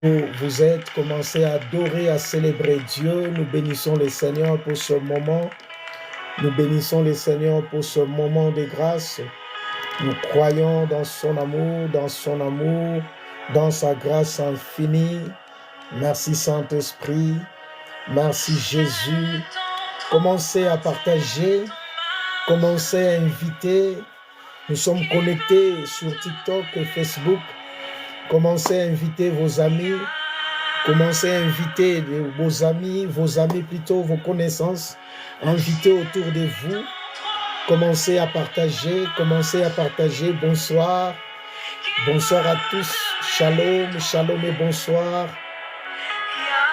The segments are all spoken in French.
Vous êtes, commencez à adorer, à célébrer Dieu. Nous bénissons le Seigneur pour ce moment. Nous bénissons le Seigneur pour ce moment de grâce. Nous croyons dans son amour, dans sa grâce infinie. Merci Saint-Esprit. Merci Jésus. Commencez à partager. Commencez à inviter. Nous sommes connectés sur TikTok et Facebook. Commencez à inviter vos amis. Commencez à inviter vos amis plutôt, vos connaissances. Invitez autour de vous. Commencez à partager. Bonsoir. Bonsoir à tous. Shalom, shalom et bonsoir.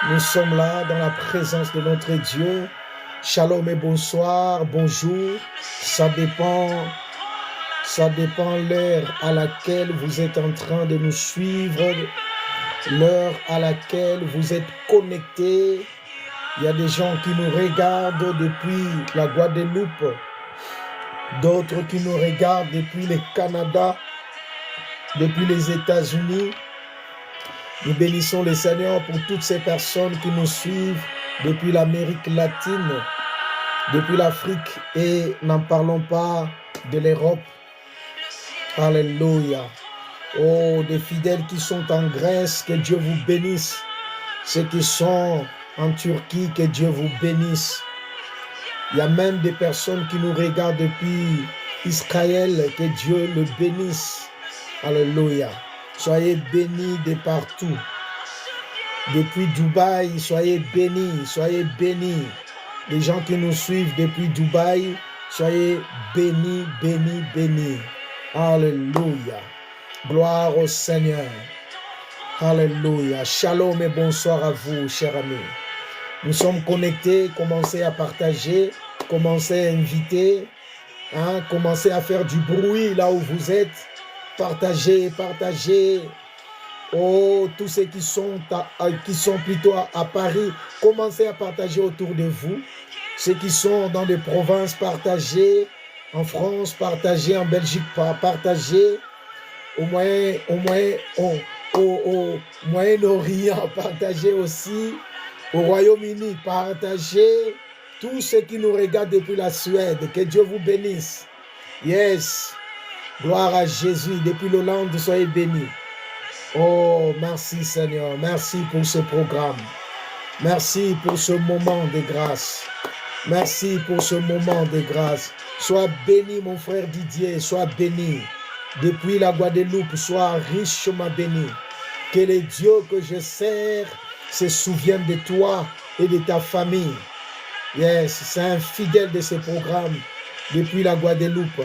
Nous sommes là dans la présence de notre Dieu. Shalom et bonsoir, bonjour. Ça dépend l'heure à laquelle vous êtes en train de nous suivre, l'heure à laquelle vous êtes connectés. Il y a des gens qui nous regardent depuis la Guadeloupe, d'autres qui nous regardent depuis le Canada, depuis les États-Unis. Nous bénissons le Seigneur pour toutes ces personnes qui nous suivent depuis l'Amérique latine, depuis l'Afrique et n'en parlons pas de l'Europe. Alléluia. Oh, des fidèles qui sont en Grèce, que Dieu vous bénisse. Ceux qui sont en Turquie, que Dieu vous bénisse. Il y a même des personnes qui nous regardent depuis Israël, que Dieu le bénisse. Alléluia. Soyez bénis de partout. Depuis Dubaï, soyez bénis, soyez bénis. Les gens qui nous suivent depuis Dubaï, soyez bénis, bénis, bénis. Alléluia. Gloire au Seigneur. Alléluia. Shalom et bonsoir à vous, chers amis. Nous sommes connectés. Commencez à partager. Commencez à inviter. Commencez à faire du bruit là où vous êtes. Partagez, partagez. Oh, tous ceux qui sont plutôt à Paris, commencez à partager autour de vous. Ceux qui sont dans des provinces, partagez. En France, partagez. En Belgique, partagez. Au Moyen-Orient, partagez aussi. Au Royaume-Uni, partagez. Tous ceux qui nous regardent depuis la Suède, que Dieu vous bénisse. Yes. Gloire à Jésus. Depuis l'Hollande, soyez bénis. Oh, merci Seigneur. Merci pour ce programme. Merci pour ce moment de grâce. Merci pour ce moment de grâce. Sois béni, mon frère Didier. Sois béni. Depuis la Guadeloupe, sois richement béni. Que les dieux que je sers se souviennent de toi et de ta famille. Yes, c'est un fidèle de ce programme depuis la Guadeloupe.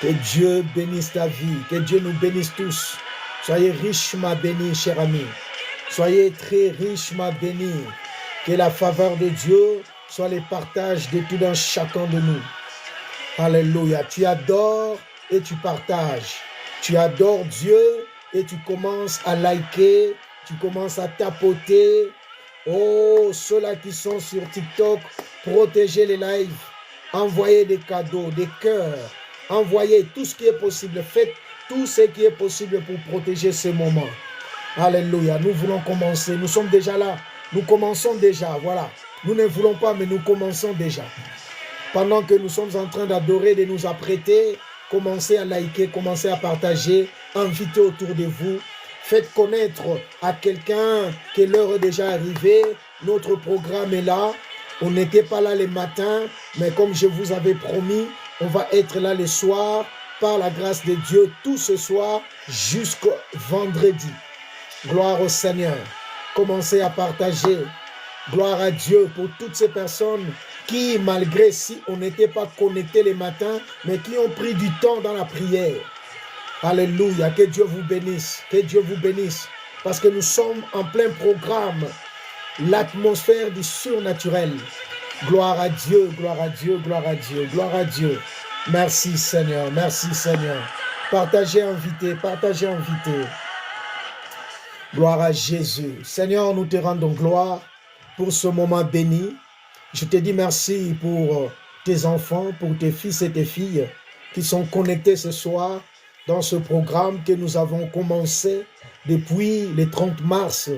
Que Dieu bénisse ta vie. Que Dieu nous bénisse tous. Soyez richement bénis, chers amis. Soyez très richement bénis. Que la faveur de Dieu soit le partage de tout dans chacun de nous. Alléluia. Tu adores et tu partages. Tu adores Dieu et tu commences à liker. Tu commences à tapoter. Oh, ceux-là qui sont sur TikTok, protégez les lives. Envoyez des cadeaux, des cœurs. Envoyez tout ce qui est possible. Faites tout ce qui est possible pour protéger ce moment. Alléluia. Nous voulons commencer. Nous sommes déjà là. Nous commençons déjà. Voilà. Nous ne voulons pas, mais nous commençons déjà. Pendant que nous sommes en train d'adorer, de nous apprêter, commencez à liker, commencez à partager, invitez autour de vous. Faites connaître à quelqu'un que l'heure est déjà arrivée. Notre programme est là. On n'était pas là les matins, mais comme je vous avais promis, on va être là les soirs, par la grâce de Dieu, tout ce soir jusqu'au vendredi. Gloire au Seigneur. Commencez à partager. Gloire à Dieu pour toutes ces personnes qui, malgré si on n'était pas connectés les matins, mais qui ont pris du temps dans la prière. Alléluia. Que Dieu vous bénisse. Que Dieu vous bénisse. Parce que nous sommes en plein programme. L'atmosphère du surnaturel. Gloire à Dieu, gloire à Dieu, gloire à Dieu, gloire à Dieu. Merci Seigneur, merci Seigneur. Partagez, invitez, partagez, invitez. Gloire à Jésus. Seigneur, nous te rendons gloire pour ce moment béni. Je te dis merci pour tes enfants, pour tes fils et tes filles qui sont connectés ce soir. dans ce programme que nous avons commencé depuis le 30 mars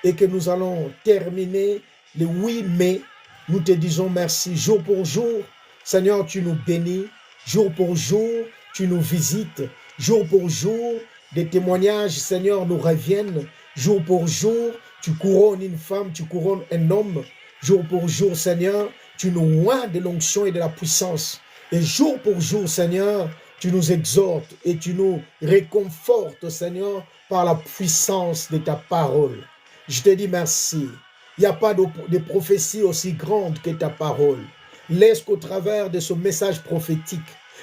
et que nous allons terminer le 8 mai. Nous te disons merci jour pour jour. Seigneur, tu nous bénis. Jour pour jour, tu nous visites. Jour pour jour, des témoignages, Seigneur, nous reviennent. Jour pour jour, tu couronnes une femme, tu couronnes un homme. Jour pour jour, Seigneur, tu nous oins de l'onction et de la puissance. Et jour pour jour, Seigneur, tu nous exhortes et tu nous réconfortes, Seigneur, par la puissance de ta parole. Je te dis merci. Il n'y a pas de prophétie aussi grande que ta parole. Laisse qu'au travers de ce message prophétique,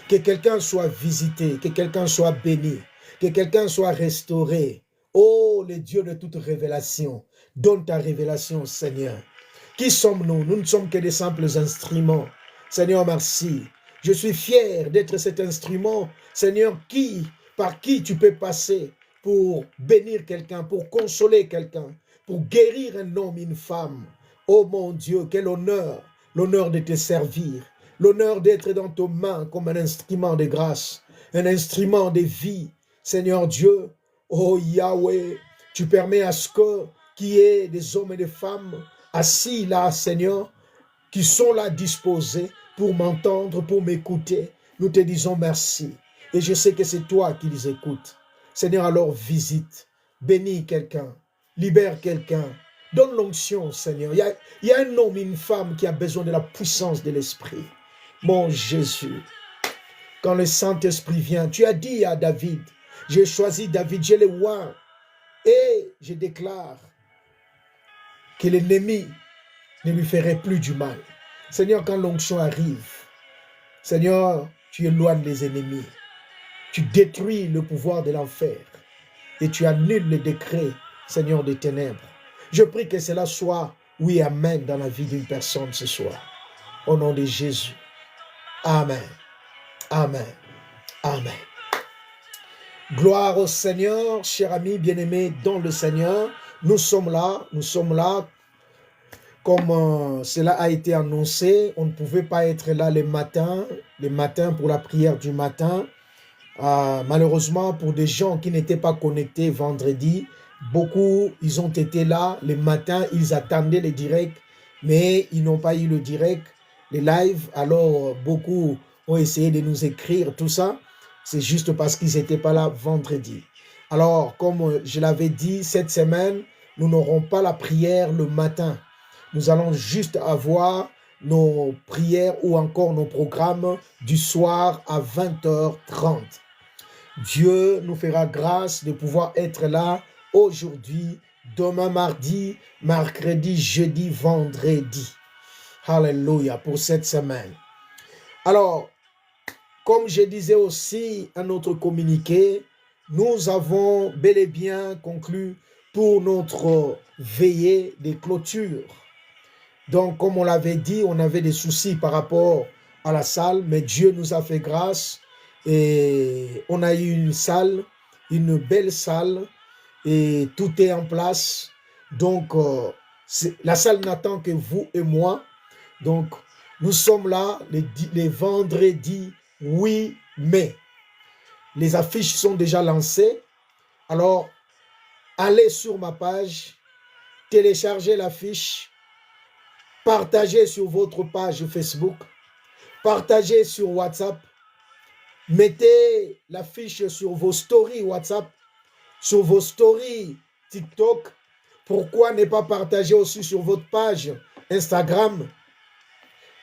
que quelqu'un soit visité, que quelqu'un soit béni, que quelqu'un soit restauré. Oh, le Dieu de toute révélation, donne ta révélation, Seigneur. Qui sommes-nous? Nous ne sommes que des simples instruments. Seigneur, merci. Je suis fier d'être cet instrument, Seigneur, par qui tu peux passer pour bénir quelqu'un, pour consoler quelqu'un, pour guérir un homme, une femme. Oh mon Dieu, quel honneur, l'honneur de te servir, l'honneur d'être dans tes mains comme un instrument de grâce, un instrument de vie. Seigneur Dieu, oh Yahweh, tu permets à ce qu'il y ait des hommes et des femmes assis là, Seigneur, qui sont là disposés pour m'entendre, pour m'écouter. Nous te disons merci. Et je sais que c'est toi qui les écoutes. Seigneur, alors visite, bénis quelqu'un, libère quelqu'un, donne l'onction, Seigneur. Il y a un homme, une femme qui a besoin de la puissance de l'Esprit. Mon Jésus, quand le Saint-Esprit vient, tu as dit à David, j'ai choisi David, je l'ai oint, et je déclare que l'ennemi ne lui ferait plus du mal. Seigneur, quand l'onction arrive, Seigneur, tu éloignes les ennemis. Tu détruis le pouvoir de l'enfer. Et tu annules le décret, Seigneur, des ténèbres. Je prie que cela soit, oui, amen, dans la vie d'une personne ce soir. Au nom de Jésus. Amen. Amen. Amen. Gloire au Seigneur, chers amis bien-aimés dans le Seigneur. Nous sommes là. Comme cela a été annoncé, on ne pouvait pas être là les matins pour la prière du matin. Malheureusement, pour des gens qui n'étaient pas connectés vendredi, beaucoup, ils ont été là les matins, ils attendaient les directs, mais ils n'ont pas eu le direct, les lives. Alors, beaucoup ont essayé de nous écrire tout ça. C'est juste parce qu'ils n'étaient pas là vendredi. Alors, comme je l'avais dit, cette semaine, nous n'aurons pas la prière le matin. Nous allons juste avoir nos prières ou encore nos programmes du soir à 20h30. Dieu nous fera grâce de pouvoir être là aujourd'hui, demain mardi, mercredi, jeudi, vendredi. Alléluia pour cette semaine. Alors, comme je disais aussi à notre communiqué, nous avons bel et bien conclu pour notre veillée de clôture. Donc, comme on l'avait dit, on avait des soucis par rapport à la salle, mais Dieu nous a fait grâce et on a eu une salle, une belle salle et tout est en place. Donc, la salle n'attend que vous et moi. Donc, nous sommes là les vendredis 8 mai. Les affiches sont déjà lancées. Alors, allez sur ma page, téléchargez l'affiche, partagez sur votre page Facebook, partagez sur WhatsApp, mettez l'affiche sur vos stories WhatsApp, sur vos stories TikTok. Pourquoi ne pas partager aussi sur votre page Instagram?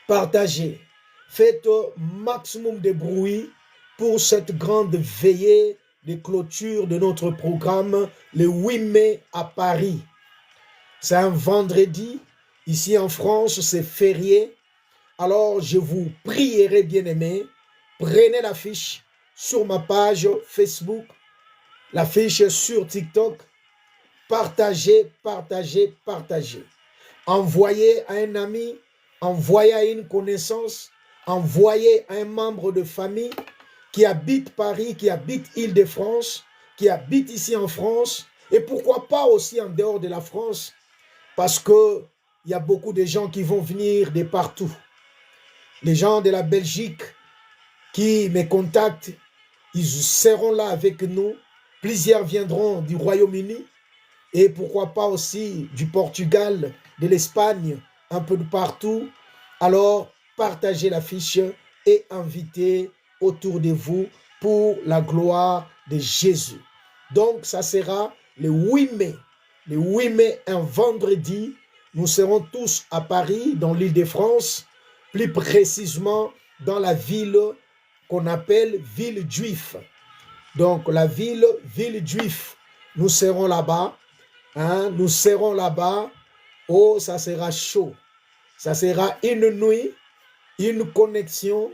Partagez. Faites au maximum de bruit pour cette grande veillée de clôture de notre programme le 8 mai à Paris. C'est un vendredi. Ici en France, c'est férié. Alors, je vous prierai, bien-aimés, prenez l'affiche sur ma page Facebook, l'affiche sur TikTok. Partagez, partagez, partagez. Envoyez à un ami, envoyez à une connaissance, envoyez à un membre de famille qui habite Paris, qui habite Île-de-France, qui habite ici en France, et pourquoi pas aussi en dehors de la France, parce que il y a beaucoup de gens qui vont venir de partout. Les gens de la Belgique qui me contactent ils seront là avec nous. Plusieurs viendront du Royaume-Uni et pourquoi pas aussi du Portugal, de l'Espagne, un peu de partout. Alors, partagez l'affiche et invitez autour de vous pour la gloire de Jésus. Donc, ça sera le 8 mai. Le 8 mai, un vendredi, nous serons tous à Paris, dans l'Île-de-France, plus précisément dans la ville qu'on appelle ville juive. Donc, la ville juive. Nous serons là-bas. Hein, nous serons là-bas. Oh, ça sera chaud. Ça sera une nuit, une connexion,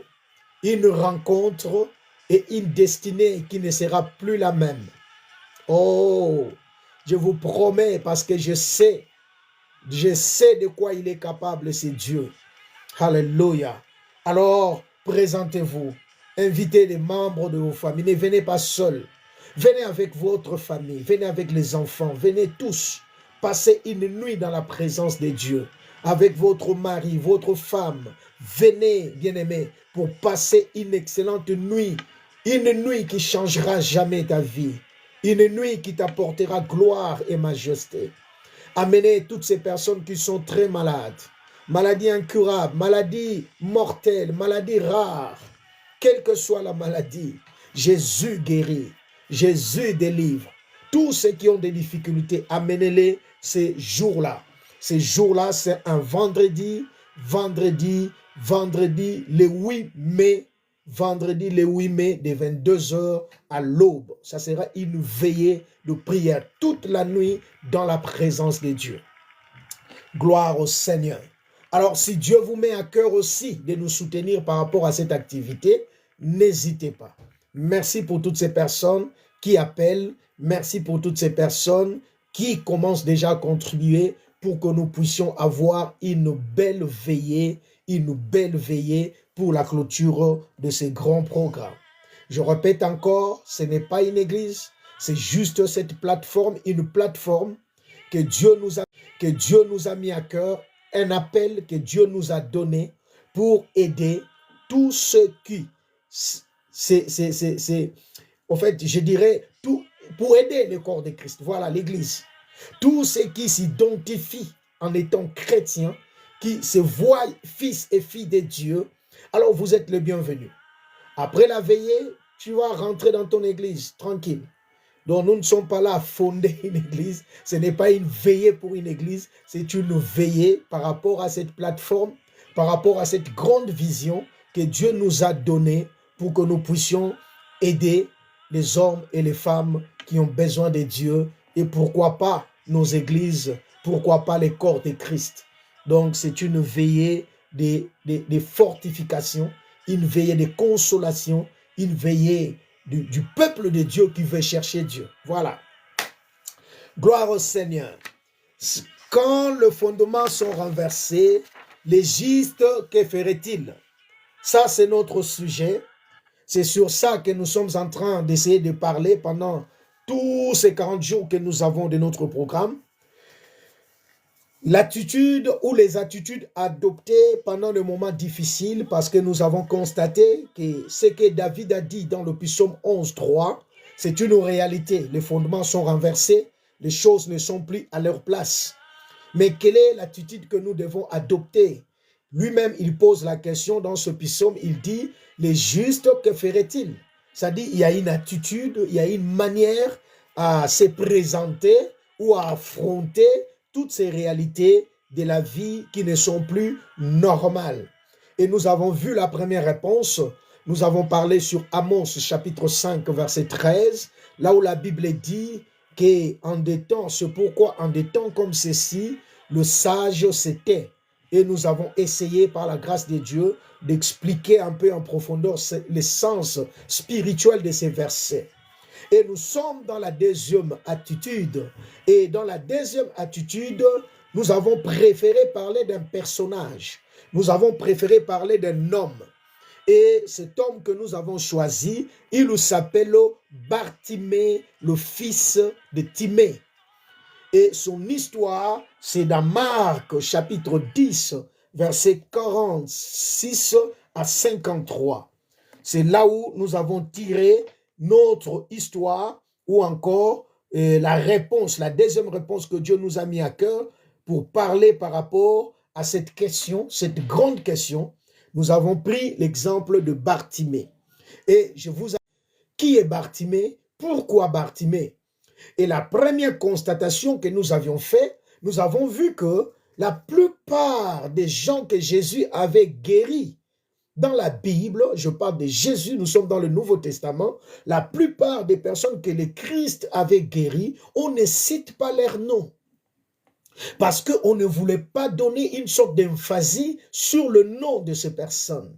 une rencontre et une destinée qui ne sera plus la même. Oh, je vous promets parce que je sais de quoi il est capable, c'est Dieu. Alléluia. Alors, présentez-vous. Invitez les membres de vos familles. Ne venez pas seuls. Venez avec votre famille. Venez avec les enfants. Venez tous. Passez une nuit dans la présence de Dieu. Avec votre mari, votre femme. Venez, bien-aimés, pour passer une excellente nuit. Une nuit qui changera jamais ta vie. Une nuit qui t'apportera gloire et majesté. Amenez toutes ces personnes qui sont très malades. Maladie incurable, maladie mortelle, maladie rare. Quelle que soit la maladie, Jésus guérit, Jésus délivre. Tous ceux qui ont des difficultés, amenez-les ces jours-là. Ces jours-là, c'est un vendredi, le 8 mai, vendredi le 8 mai, de 22h à l'aube. Ça sera une veillée de prière toute la nuit dans la présence de Dieu. Gloire au Seigneur. Alors, si Dieu vous met à cœur aussi de nous soutenir par rapport à cette activité, n'hésitez pas. Merci pour toutes ces personnes qui appellent. Merci pour toutes ces personnes qui commencent déjà à contribuer pour que nous puissions avoir une belle veillée pour la clôture de ces grands programmes. Je répète encore, ce n'est pas une église, c'est juste cette plateforme, une plateforme que Dieu nous a mis à cœur, un appel que Dieu nous a donné pour aider tous ceux qui, en fait, je dirais, pour aider le corps de Christ, voilà l'église. Tous ceux qui s'identifient en étant chrétiens, qui se voient fils et filles de Dieu, alors vous êtes le bienvenu. Après la veillée, tu vas rentrer dans ton église, tranquille. Donc nous ne sommes pas là à fonder une église. Ce n'est pas une veillée pour une église. C'est une veillée par rapport à cette plateforme, par rapport à cette grande vision que Dieu nous a donnée pour que nous puissions aider les hommes et les femmes qui ont besoin de Dieu. Et pourquoi pas nos églises, pourquoi pas les corps de Christ. Donc c'est une veillée de fortification, une veillée de consolation, une veillée du peuple de Dieu qui veut chercher Dieu. Voilà. Gloire au Seigneur. Quand les fondements sont renversés, les justes, que ferait-il? Ça, c'est notre sujet. C'est sur ça que nous sommes en train d'essayer de parler pendant tous ces 40 jours que nous avons de notre programme. L'attitude ou les attitudes adoptées pendant le moment difficile, parce que nous avons constaté que ce que David a dit dans le psaume 11.3, c'est une réalité. Les fondements sont renversés, les choses ne sont plus à leur place. Mais quelle est l'attitude que nous devons adopter? Lui-même, il pose la question dans ce psaume, il dit, les justes, que ferait-il? C'est-à-dire, il y a une attitude, il y a une manière à se présenter ou à affronter toutes ces réalités de la vie qui ne sont plus normales. Et nous avons vu la première réponse. Nous avons parlé sur Amos chapitre 5 verset 13, là où la Bible dit qu'en des temps, c'est pourquoi en des temps comme ceci, le sage se tait. Et nous avons essayé par la grâce de Dieu d'expliquer un peu en profondeur le sens spirituel de ces versets. Et nous sommes dans la deuxième attitude. Et dans la deuxième attitude, nous avons préféré parler d'un personnage. Nous avons préféré parler d'un homme. Et cet homme que nous avons choisi, il s'appelle Bartimée, le fils de Timée. Et son histoire, c'est dans Marc chapitre 10, versets 46 à 53. C'est là où nous avons tiré notre histoire ou encore la réponse, la deuxième réponse que Dieu nous a mis à cœur pour parler par rapport à cette question, cette grande question. Nous avons pris l'exemple de Bartimée. Et je vous ai qui est Bartimée? Pourquoi Bartimée? Et la première constatation que nous avions faite, nous avons vu que la plupart des gens que Jésus avait guéris dans la Bible, je parle de Jésus, nous sommes dans le Nouveau Testament, la plupart des personnes que le Christ avait guéries, on ne cite pas leur nom. Parce qu'on ne voulait pas donner une sorte d'emphasie sur le nom de ces personnes.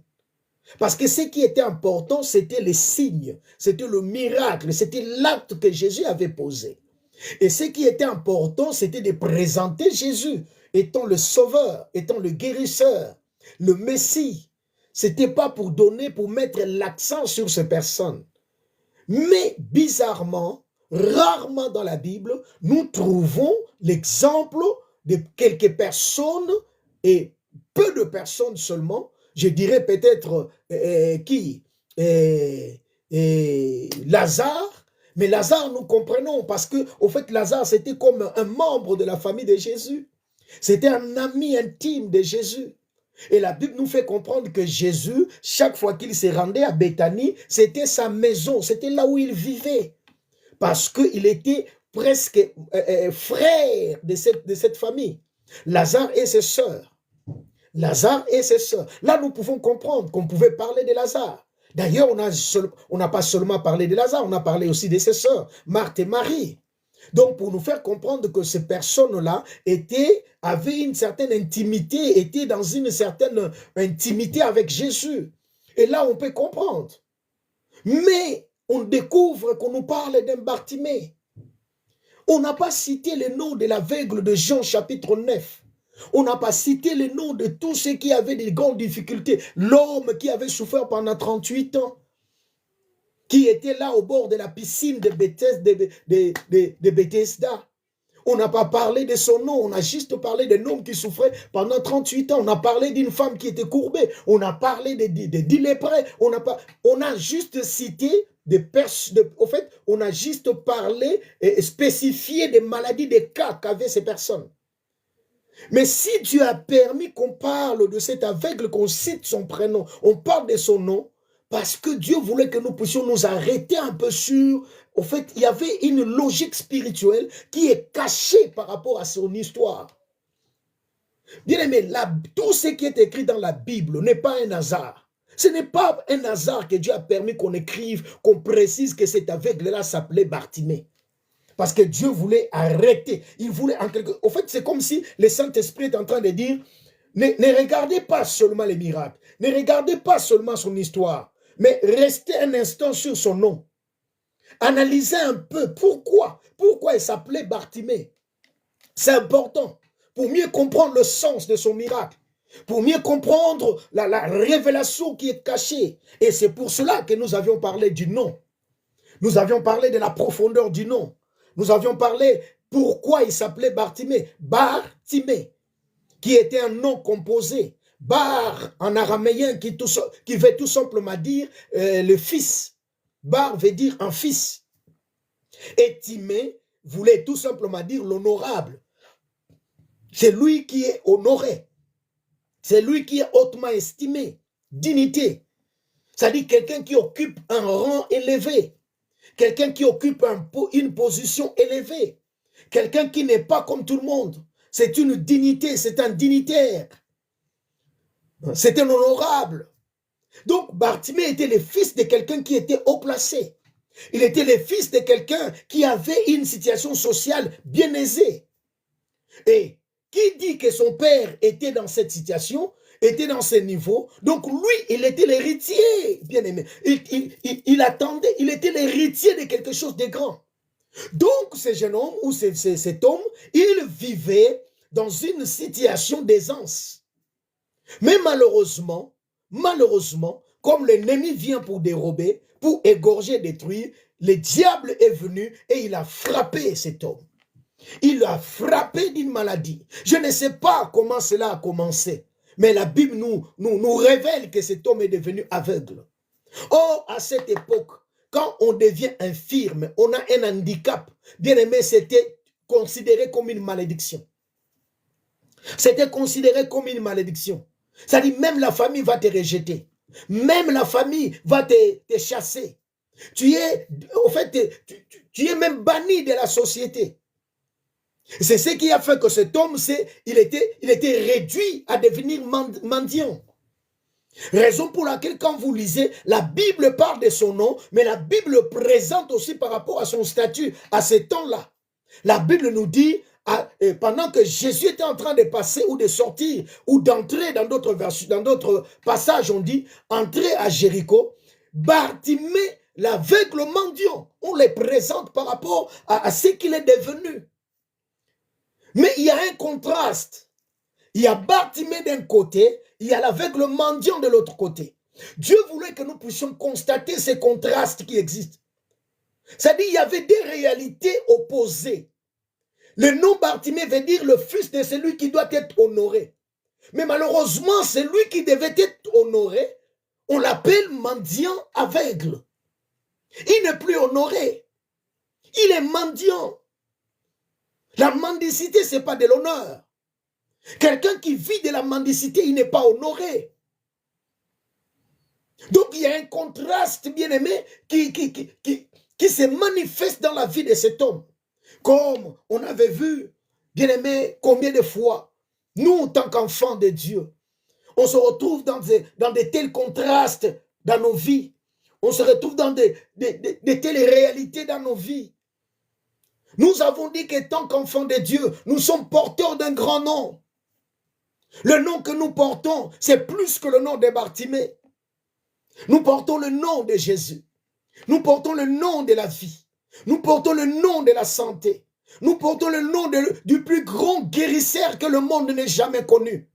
Parce que ce qui était important, c'était les signes, c'était le miracle, c'était l'acte que Jésus avait posé. Et ce qui était important, c'était de présenter Jésus étant le sauveur, étant le guérisseur, le Messie. C'était pas pour donner, pour mettre l'accent sur ces personnes. Mais bizarrement, rarement dans la Bible, nous trouvons l'exemple de quelques personnes et peu de personnes seulement. Je dirais peut-être Lazare. Mais Lazare, nous comprenons parce que, au fait, Lazare, c'était comme un membre de la famille de Jésus. C'était un ami intime de Jésus. Et la Bible nous fait comprendre que Jésus, chaque fois qu'il se rendait à Béthanie, c'était sa maison, c'était là où il vivait. Parce qu'il était presque frère de cette famille. Lazare et ses sœurs. Lazare et ses sœurs. Là, nous pouvons comprendre qu'on pouvait parler de Lazare. D'ailleurs, on n'a pas seulement parlé de Lazare, on a parlé aussi de ses sœurs, Marthe et Marie. Donc, pour nous faire comprendre que ces personnes-là avaient une certaine intimité, étaient dans une certaine intimité avec Jésus. Et là, on peut comprendre. Mais on découvre qu'on nous parle d'un Bartimée. On n'a pas cité le nom de l'aveugle de Jean chapitre 9. On n'a pas cité le nom de tous ceux qui avaient des grandes difficultés. L'homme qui avait souffert pendant 38 ans, qui était là au bord de la piscine de Bethesda. On n'a pas parlé de son nom, on a juste parlé d'un homme qui souffrait pendant 38 ans. On a parlé d'une femme qui était courbée. On a parlé de 10 lépreux. On a juste cité des personnes. Au fait, on a juste parlé et spécifié des maladies, des cas qu'avaient ces personnes. Mais si Dieu a permis qu'on parle de cet aveugle, qu'on cite son prénom, on parle de son nom, parce que Dieu voulait que nous puissions nous arrêter un peu sur... Au fait, il y avait une logique spirituelle qui est cachée par rapport à son histoire. Bien aimé, tout ce qui est écrit dans la Bible n'est pas un hasard. Ce n'est pas un hasard que Dieu a permis qu'on écrive, qu'on précise que cet aveugle-là s'appelait Bartimée. Parce que Dieu voulait arrêter. Il voulait Au fait, c'est comme si le Saint-Esprit est en train de dire, ne regardez pas seulement les miracles, ne regardez pas seulement son histoire, mais restez un instant sur son nom. Analysez un peu pourquoi il s'appelait Bartimée. C'est important pour mieux comprendre le sens de son miracle, pour mieux comprendre la révélation qui est cachée. Et c'est pour cela que nous avions parlé du nom. Nous avions parlé de la profondeur du nom. Nous avions parlé pourquoi il s'appelait Bartimée. Bartimée, qui était un nom composé. Bar en araméen qui veut tout simplement dire le fils. Bar veut dire un fils. Et Timée voulait tout simplement dire l'honorable. C'est lui qui est honoré. C'est lui qui est hautement estimé. Dignité. C'est-à-dire quelqu'un qui occupe un rang élevé. Quelqu'un qui occupe une position élevée. Quelqu'un qui n'est pas comme tout le monde. C'est une dignité, c'est un dignitaire. C'est un honorable. Donc, Bartimée était le fils de quelqu'un qui était haut placé. Il était le fils de quelqu'un qui avait une situation sociale bien aisée. Et qui dit que son père était dans cette situation, était dans ce niveau, donc lui, il était l'héritier, bien aimé. Il attendait, il était l'héritier de quelque chose de grand. Donc, ce jeune homme ou cet homme, il vivait dans une situation d'aisance. Mais malheureusement, comme l'ennemi vient pour dérober, pour égorger, détruire, le diable est venu et il a frappé cet homme. Il l'a frappé d'une maladie. Je ne sais pas comment cela a commencé, mais la Bible nous révèle que cet homme est devenu aveugle. Or, à cette époque, quand on devient infirme, on a un handicap, bien aimé, c'était considéré comme une malédiction. C'était considéré comme une malédiction. C'est-à-dire, même la famille va te rejeter. Même la famille va te chasser. Tu es, au fait, tu es même banni de la société. C'est ce qui a fait que cet homme, il était réduit à devenir mendiant. Raison pour laquelle, quand vous lisez, la Bible parle de son nom, mais la Bible présente aussi par rapport à son statut à ce temps-là. La Bible nous dit, pendant que Jésus était en train de passer ou de sortir ou d'entrer dans d'autres passages, on dit, entrer à Jéricho, Bartimée, l'aveugle mendiant, on les présente par rapport à ce qu'il est devenu. Mais il y a un contraste. Il y a Bartimée d'un côté, il y a l'aveugle mendiant de l'autre côté. Dieu voulait que nous puissions constater ces contrastes qui existent. C'est-à-dire qu'il y avait des réalités opposées. Le nom Bartimée veut dire le fils de celui qui doit être honoré. Mais malheureusement, celui qui devait être honoré, on l'appelle mendiant aveugle. Il n'est plus honoré. Il est mendiant. La mendicité, ce n'est pas de l'honneur. Quelqu'un qui vit de la mendicité, il n'est pas honoré. Donc il y a un contraste, bien aimé, qui se manifeste dans la vie de cet homme. Comme on avait vu, bien aimé, combien de fois, nous, en tant qu'enfants de Dieu, on se retrouve dans de tels contrastes dans nos vies. On se retrouve dans de telles réalités dans nos vies. Nous avons dit que tant qu'enfants de Dieu, nous sommes porteurs d'un grand nom. Le nom que nous portons, c'est plus que le nom de Bartimée. Nous portons le nom de Jésus. Nous portons le nom de la vie. Nous portons le nom de la santé. Nous portons le nom du plus grand guérisseur que le monde n'ait jamais connu.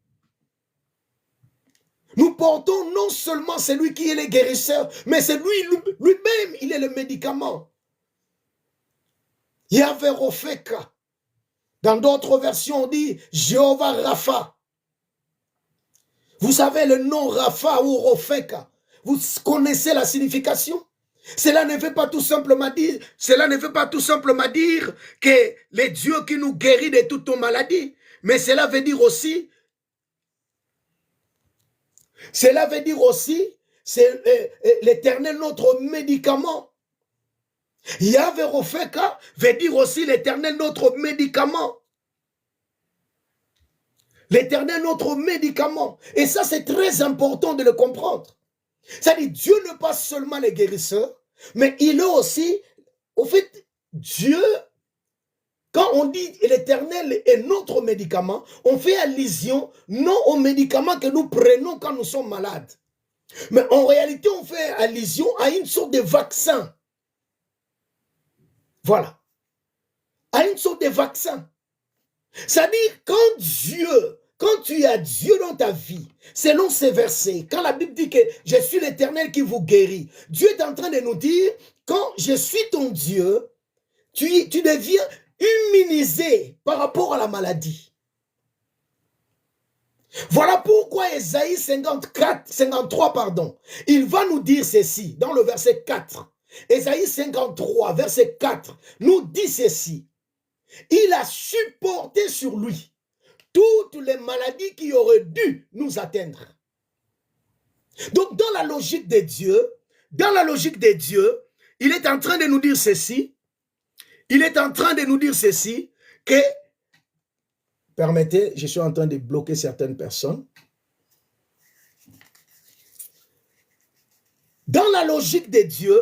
Nous portons non seulement celui qui est le guérisseur, mais c'est lui-même, il est le médicament. Yahvé Rofeka. Dans d'autres versions, on dit Jéhovah Rapha. Vous savez le nom Rapha ou Rofeka. Vous connaissez la signification? Cela ne veut pas tout simplement dire que le Dieu qui nous guérit de toutes nos maladies, mais cela veut dire aussi c'est l'Éternel notre médicament. Yahvé Rofeka veut dire aussi l'Éternel notre médicament. L'Éternel notre médicament. Et ça, c'est très important de le comprendre. C'est-à-dire, Dieu n'est pas seulement le guérisseur, mais il est aussi, au fait, Dieu, quand on dit l'Éternel est notre médicament, on fait allusion non aux médicaments que nous prenons quand nous sommes malades. Mais en réalité, on fait allusion à une sorte de vaccin. Voilà. À une sorte de vaccin. C'est-à-dire, quand tu as Dieu dans ta vie, selon ces versets, quand la Bible dit que je suis l'Éternel qui vous guérit, Dieu est en train de nous dire, quand je suis ton Dieu, tu deviens immunisé par rapport à la maladie. Voilà pourquoi Ésaïe 53, il va nous dire ceci, dans le verset 4. Ésaïe 53, verset 4, nous dit ceci. Il a supporté sur lui toutes les maladies qui auraient dû nous atteindre. Donc, dans la logique de Dieu, il est en train de nous dire ceci. Que, permettez, je suis en train de bloquer certaines personnes. Dans la logique de Dieu,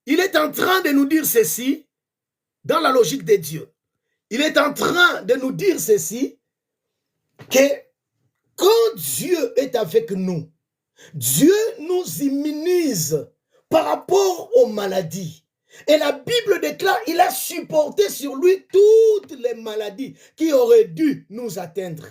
il est en train de nous dire ceci. Dans la logique de Dieu, il est en train de nous dire ceci. Que quand Dieu est avec nous, Dieu nous immunise par rapport aux maladies. Et la Bible déclare, il a supporté sur lui toutes les maladies qui auraient dû nous atteindre.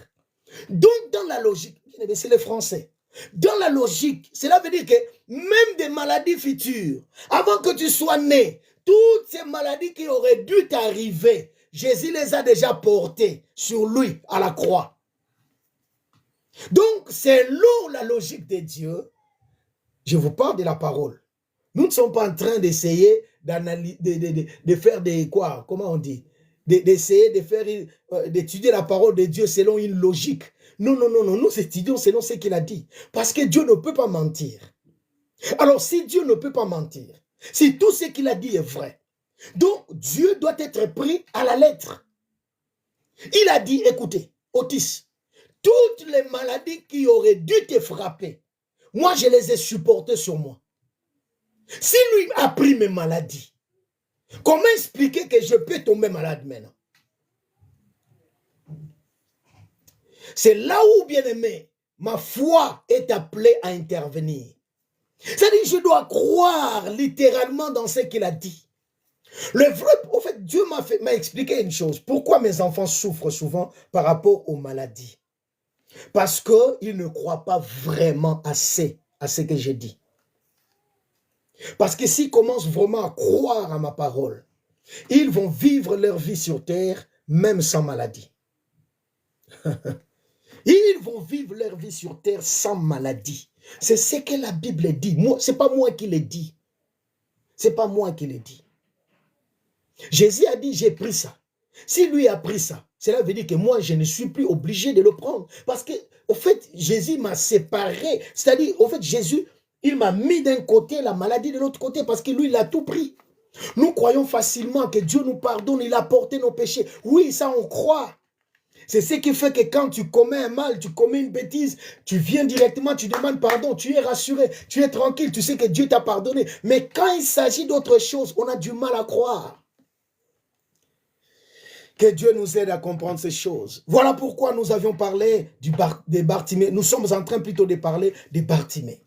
Donc dans la logique, c'est le français, dans la logique, cela veut dire que même des maladies futures, avant que tu sois né, toutes ces maladies qui auraient dû t'arriver, Jésus les a déjà portées sur lui à la croix. Donc, selon la logique de Dieu, je vous parle de la parole. Nous ne sommes pas en train d'essayer de faire des quoi, comment on dit, d'essayer de faire, d'étudier la parole de Dieu selon une logique. Non, non, non, non, nous étudions selon ce qu'il a dit. Parce que Dieu ne peut pas mentir. Alors, si Dieu ne peut pas mentir, si tout ce qu'il a dit est vrai, donc Dieu doit être pris à la lettre. Il a dit, écoutez, Otis, toutes les maladies qui auraient dû te frapper, moi je les ai supportées sur moi. Si lui a pris mes maladies, comment expliquer que je peux tomber malade maintenant? C'est là où, bien aimé, ma foi est appelée à intervenir. C'est-à-dire, je dois croire littéralement dans ce qu'il a dit. Le vrai, au fait, Dieu m'a expliqué une chose. Pourquoi mes enfants souffrent souvent par rapport aux maladies? Parce qu'ils ne croient pas vraiment assez à ce que j'ai dit. Parce que s'ils commencent vraiment à croire à ma parole, ils vont vivre leur vie sur terre, même sans maladie. Ils vont vivre leur vie sur terre sans maladie. C'est ce que la Bible dit. Ce n'est pas moi qui l'ai dit. Ce n'est pas moi qui l'ai dit. Jésus a dit, j'ai pris ça. Si lui a pris ça, cela veut dire que moi, je ne suis plus obligé de le prendre. Parce que, au fait, Jésus m'a séparé. C'est-à-dire, au fait, Jésus, il m'a mis d'un côté la maladie de l'autre côté parce que lui, il a tout pris. Nous croyons facilement que Dieu nous pardonne, il a porté nos péchés. Oui, ça, on croit. C'est ce qui fait que quand tu commets un mal, tu commets une bêtise, tu viens directement, tu demandes pardon, tu es rassuré, tu es tranquille, tu sais que Dieu t'a pardonné. Mais quand il s'agit d'autre chose, on a du mal à croire. Que Dieu nous aide à comprendre ces choses. Voilà pourquoi nous avions parlé des Bartimée. Nous sommes en train plutôt de parler des Bartimée.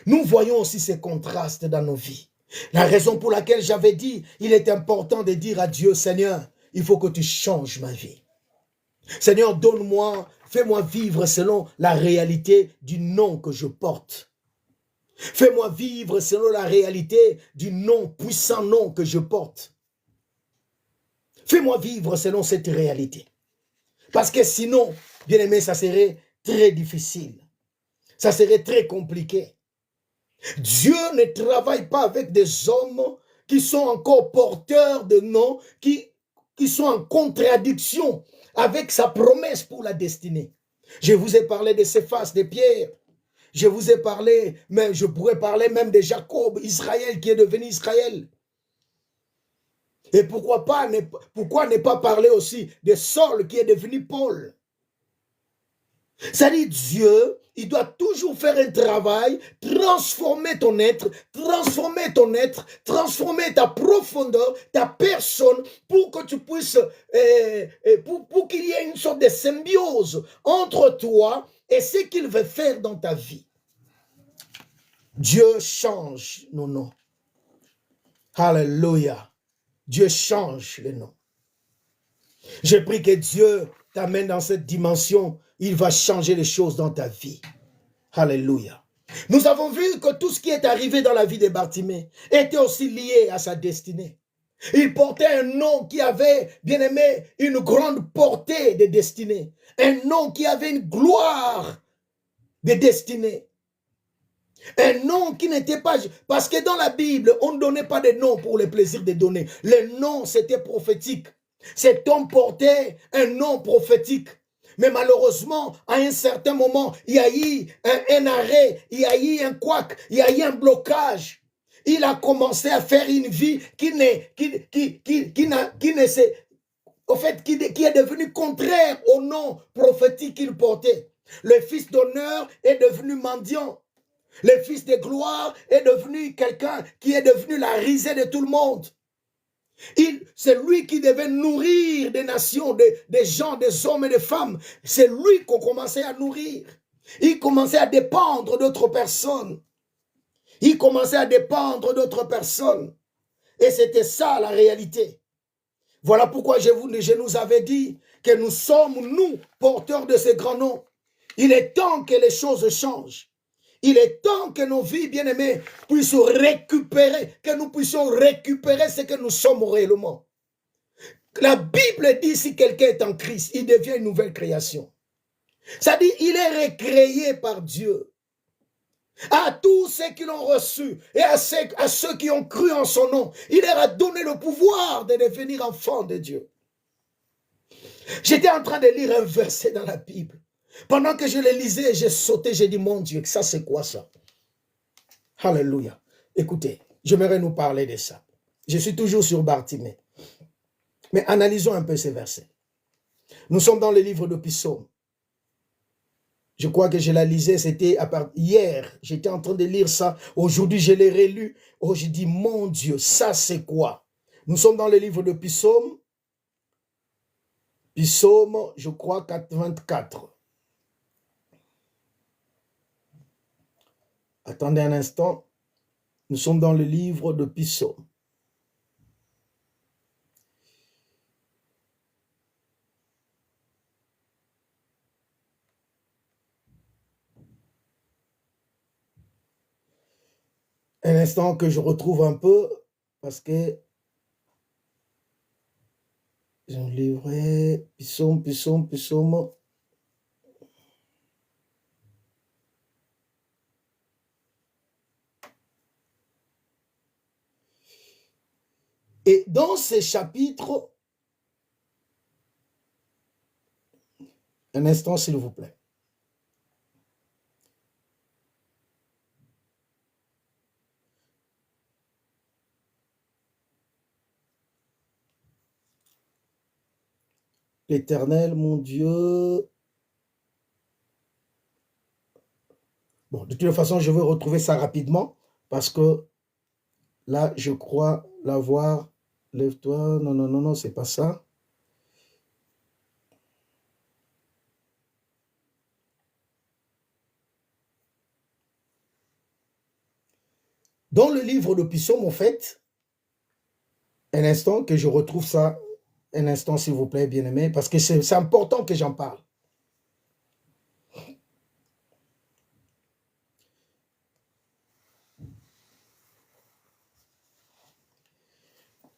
Nous voyons aussi ces contrastes dans nos vies. La raison pour laquelle j'avais dit, il est important de dire à Dieu, Seigneur, il faut que tu changes ma vie. Seigneur, donne-moi, fais-moi vivre selon la réalité du nom que je porte. Fais-moi vivre selon la réalité du nom, puissant nom que je porte. Fais-moi vivre selon cette réalité. Parce que sinon, bien aimé, ça serait très difficile. Ça serait très compliqué. Dieu ne travaille pas avec des hommes qui sont encore porteurs de noms, qui sont en contradiction avec sa promesse pour la destinée. Je vous ai parlé de Céphas, de Pierre. Je vous ai parlé, mais je pourrais parler même de Jacob, Israël qui est devenu Israël. Et pourquoi ne pas parler aussi de Saul qui est devenu Paul? C'est-à-dire Dieu, il doit toujours faire un travail, transformer transformer ta profondeur, ta personne, pour que tu puisses, pour qu'il y ait une sorte de symbiose entre toi et ce qu'il veut faire dans ta vie. Dieu change nos noms. Alléluia. Dieu change les noms. Je prie que Dieu t'amène dans cette dimension. Il va changer les choses dans ta vie. Alléluia. Nous avons vu que tout ce qui est arrivé dans la vie de Bartimée était aussi lié à sa destinée. Il portait un nom qui avait, bien aimé, une grande portée de destinée. Un nom qui avait une gloire de destinée. Un nom qui n'était pas... Parce que dans la Bible, on ne donnait pas de nom pour le plaisir de donner. Le nom, c'était prophétique. Cet homme portait un nom prophétique. Mais malheureusement, à un certain moment, il y a eu un arrêt, il y a eu un couac, il y a eu un blocage. Il a commencé à faire une vie qui est devenu contraire au nom prophétique qu'il portait. Le fils d'honneur est devenu mendiant. Le fils de gloire est devenu quelqu'un qui est devenu la risée de tout le monde. C'est lui qui devait nourrir des nations, des gens, des hommes et des femmes. C'est lui qu'on commençait à nourrir. Il commençait à dépendre d'autres personnes. Il commençait à dépendre d'autres personnes. Et c'était ça la réalité. Voilà pourquoi je nous avais dit que nous sommes, nous, porteurs de ces grands noms. Il est temps que les choses changent. Il est temps que nos vies, bien-aimées, puissent récupérer, que nous puissions récupérer ce que nous sommes réellement. La Bible dit si quelqu'un est en Christ, il devient une nouvelle création. Ça dit, il est recréé par Dieu. À tous ceux qui l'ont reçu et à ceux qui ont cru en son nom, il leur a donné le pouvoir de devenir enfants de Dieu. J'étais en train de lire un verset dans la Bible. Pendant que je le lisais, j'ai sauté, j'ai dit, mon Dieu, ça c'est quoi ça? Alléluia. Écoutez, j'aimerais nous parler de ça. Je suis toujours sur Bartimée. Mais analysons un peu ces versets. Nous sommes dans le livre de Psaume. Je crois que je la lisais, c'était hier. J'étais en train de lire ça. Aujourd'hui, je l'ai relu. Oh, je dis, mon Dieu, ça c'est quoi? Nous sommes dans le livre de Psaume. Psaume, je crois, 24. Attendez un instant. Nous sommes dans le livre de Psaume. Un instant que je retrouve un peu, parce que j'ai un livret, Psaume. Et dans ces chapitres, un instant s'il vous plaît. L'Éternel, mon Dieu. Bon, de toute façon, je vais retrouver ça rapidement parce que là, je crois l'avoir. Lève-toi. Non, c'est pas ça. Dans le livre de Psaume, en fait, un instant que je retrouve ça, un instant s'il vous plaît, bien-aimé, parce que c'est important que j'en parle.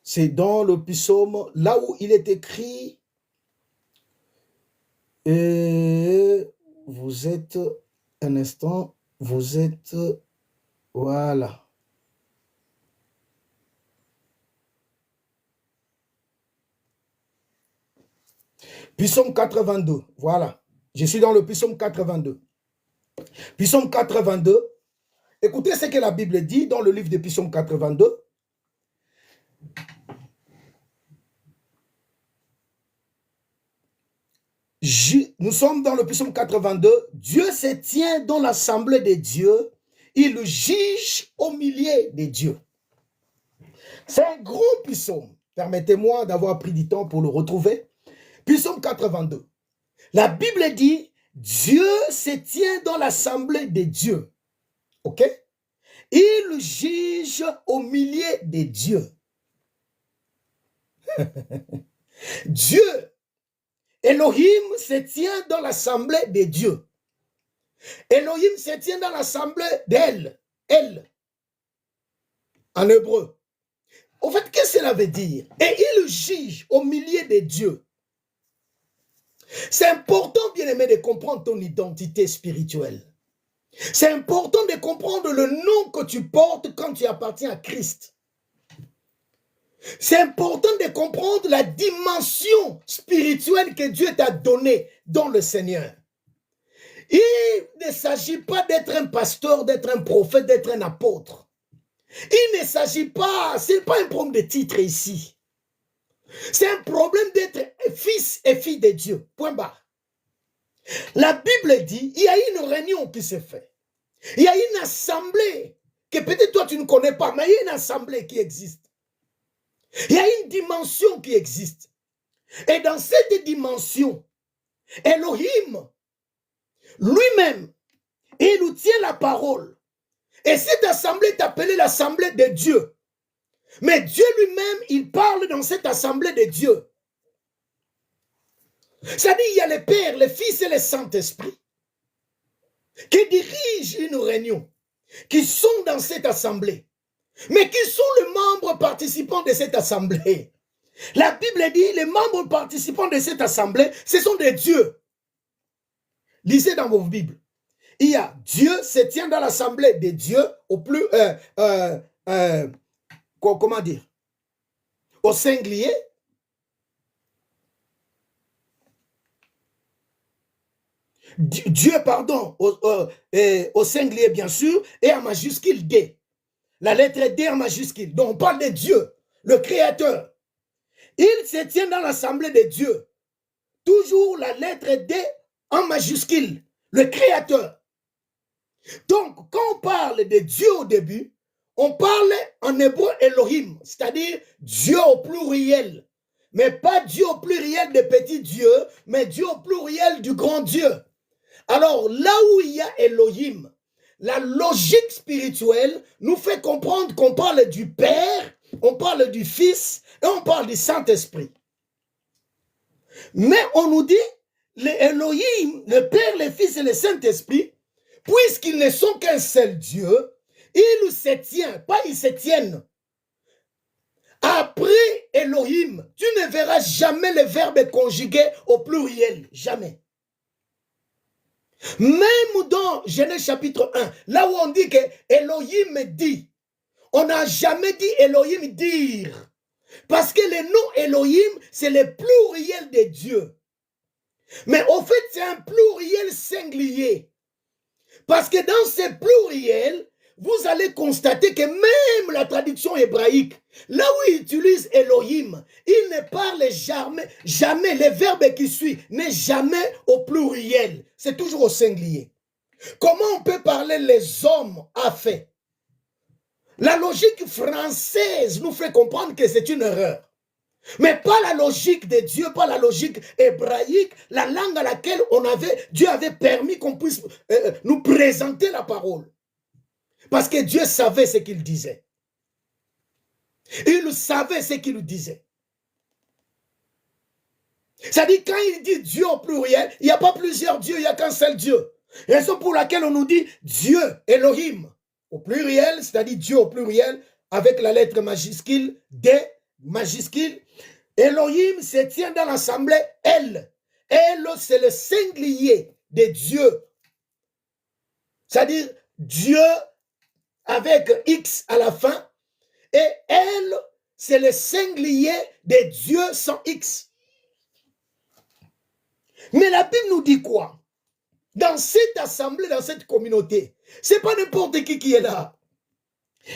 C'est dans le Psaume, là où il est écrit, vous êtes, un instant, vous êtes, voilà. Psaume 82, voilà. Je suis dans le Psaume 82. Psaume 82, écoutez ce que la Bible dit dans le livre de Psaume 82. Nous sommes dans le Psaume 82. Dieu se tient dans l'assemblée des dieux. Il juge au milieu des dieux. C'est un gros psaume. Permettez-moi d'avoir pris du temps pour le retrouver. Psaume 82. La Bible dit, Dieu se tient dans l'assemblée des dieux. OK? Il juge au milieu des dieux. Dieu, Elohim se tient dans l'assemblée des dieux. Elohim se tient dans l'assemblée d'elle. Elle. En hébreu. En fait, qu'est-ce que cela veut dire? Et il juge au milieu des dieux. C'est important, bien-aimé, de comprendre ton identité spirituelle. C'est important de comprendre le nom que tu portes quand tu appartiens à Christ. C'est important de comprendre la dimension spirituelle que Dieu t'a donnée dans le Seigneur. Il ne s'agit pas d'être un pasteur, d'être un prophète, d'être un apôtre. Il ne s'agit pas, ce n'est pas un problème de titre ici. C'est un problème d'être fils et fille de Dieu. Point barre. La Bible dit, il y a une réunion qui se fait. Il y a une assemblée que peut-être toi tu ne connais pas, mais il y a une assemblée qui existe. Il y a une dimension qui existe. Et dans cette dimension, Elohim, lui-même, il nous tient la parole. Et cette assemblée est appelée l'assemblée de Dieu. Mais Dieu lui-même, il parle dans cette assemblée de Dieu. C'est-à-dire, il y a les Pères, les Fils et le Saint-Esprit qui dirigent une réunion, qui sont dans cette assemblée. Mais qui sont les membres participants de cette assemblée? La Bible dit, les membres participants de cette assemblée, ce sont des dieux. Lisez dans vos Bibles. il y a Dieu se tient dans l'assemblée des dieux au plus, comment dire, au singulier. Dieu, pardon, au singulier bien sûr, et en majuscule D. La lettre D en majuscule. Donc on parle de Dieu, le Créateur. Il se tient dans l'assemblée des dieux. Toujours la lettre D en majuscule, le Créateur. Donc, quand on parle de Dieu au début, on parle en hébreu Elohim, c'est-à-dire Dieu au pluriel. Mais pas Dieu au pluriel des petits dieux, mais Dieu au pluriel du grand Dieu. Alors, là où il y a Elohim, la logique spirituelle nous fait comprendre qu'on parle du Père, on parle du Fils et on parle du Saint-Esprit. Mais on nous dit, les Elohim, le Père, le Fils et le Saint-Esprit, puisqu'ils ne sont qu'un seul Dieu, ils se tiennent, pas ils se tiennent. Après Elohim, tu ne verras jamais le verbe conjugué au pluriel, jamais. Même dans Genèse chapitre 1, là où on dit que Elohim dit, on n'a jamais dit Elohim dire. Parce que le nom Elohim, c'est le pluriel de Dieu. Mais au fait, c'est un pluriel singulier. Parce que dans ce pluriel, vous allez constater que même la traduction hébraïque, là où il utilise Elohim, il ne parle jamais, le verbe qui suit n'est jamais au pluriel. C'est toujours au singulier. Comment on peut parler les hommes a fait? La logique française nous fait comprendre que c'est une erreur. Mais pas la logique de Dieu, pas la logique hébraïque, la langue à laquelle Dieu avait permis qu'on puisse nous présenter la parole. Parce que Dieu savait ce qu'il disait. Il savait ce qu'il disait. C'est-à-dire, quand il dit Dieu au pluriel, il n'y a pas plusieurs dieux, il n'y a qu'un seul Dieu. Raison pour laquelle on nous dit Dieu, Elohim, au pluriel, c'est-à-dire Dieu au pluriel, avec la lettre majuscule, D, majuscule. Elohim se tient dans l'assemblée El. El, c'est le singulier de Dieu. C'est-à-dire Dieu avec X à la fin. Et El, c'est le singulier de Dieu sans X. Mais la Bible nous dit quoi? Dans cette assemblée, dans cette communauté, ce n'est pas n'importe qui est là.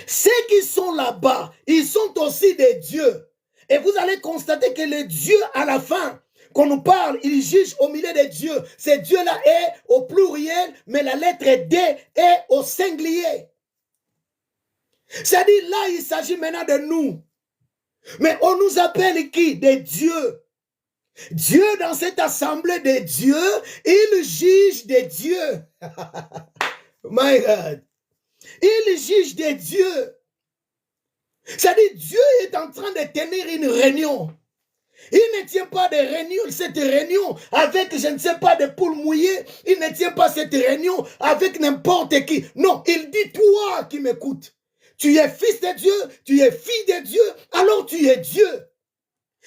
Ceux qui sont là-bas, ils sont aussi des dieux. Et vous allez constater que le Dieu, à la fin, qu'on nous parle, il juge au milieu des dieux. Ce Dieu-là est au pluriel, mais la lettre D est au singulier. C'est-à-dire, là, il s'agit maintenant de nous. Mais on nous appelle qui? Des dieux. Dieu, dans cette assemblée des dieux, il juge des dieux. My God. Il juge des dieux. C'est-à-dire, Dieu est en train de tenir une réunion. Il ne tient pas de réunion, cette réunion avec, je ne sais pas, des poules mouillées. Il ne tient pas cette réunion avec n'importe qui. Non, il dit, toi qui m'écoutes, tu es fils de Dieu, tu es fille de Dieu, alors tu es Dieu.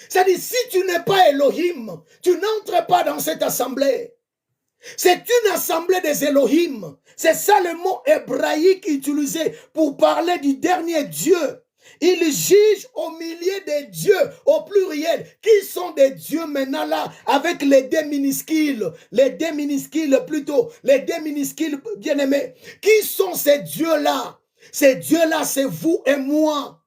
C'est-à-dire, si tu n'es pas Elohim, tu n'entres pas dans cette assemblée. C'est une assemblée des Elohim. C'est ça le mot hébraïque utilisé pour parler du dernier Dieu. Il juge au milieu des dieux, au pluriel. Qui sont des dieux maintenant là, avec les D minuscules, les D minuscules plutôt, les D minuscules bien-aimés. Qui sont ces dieux-là? Ces dieux-là, c'est vous et moi.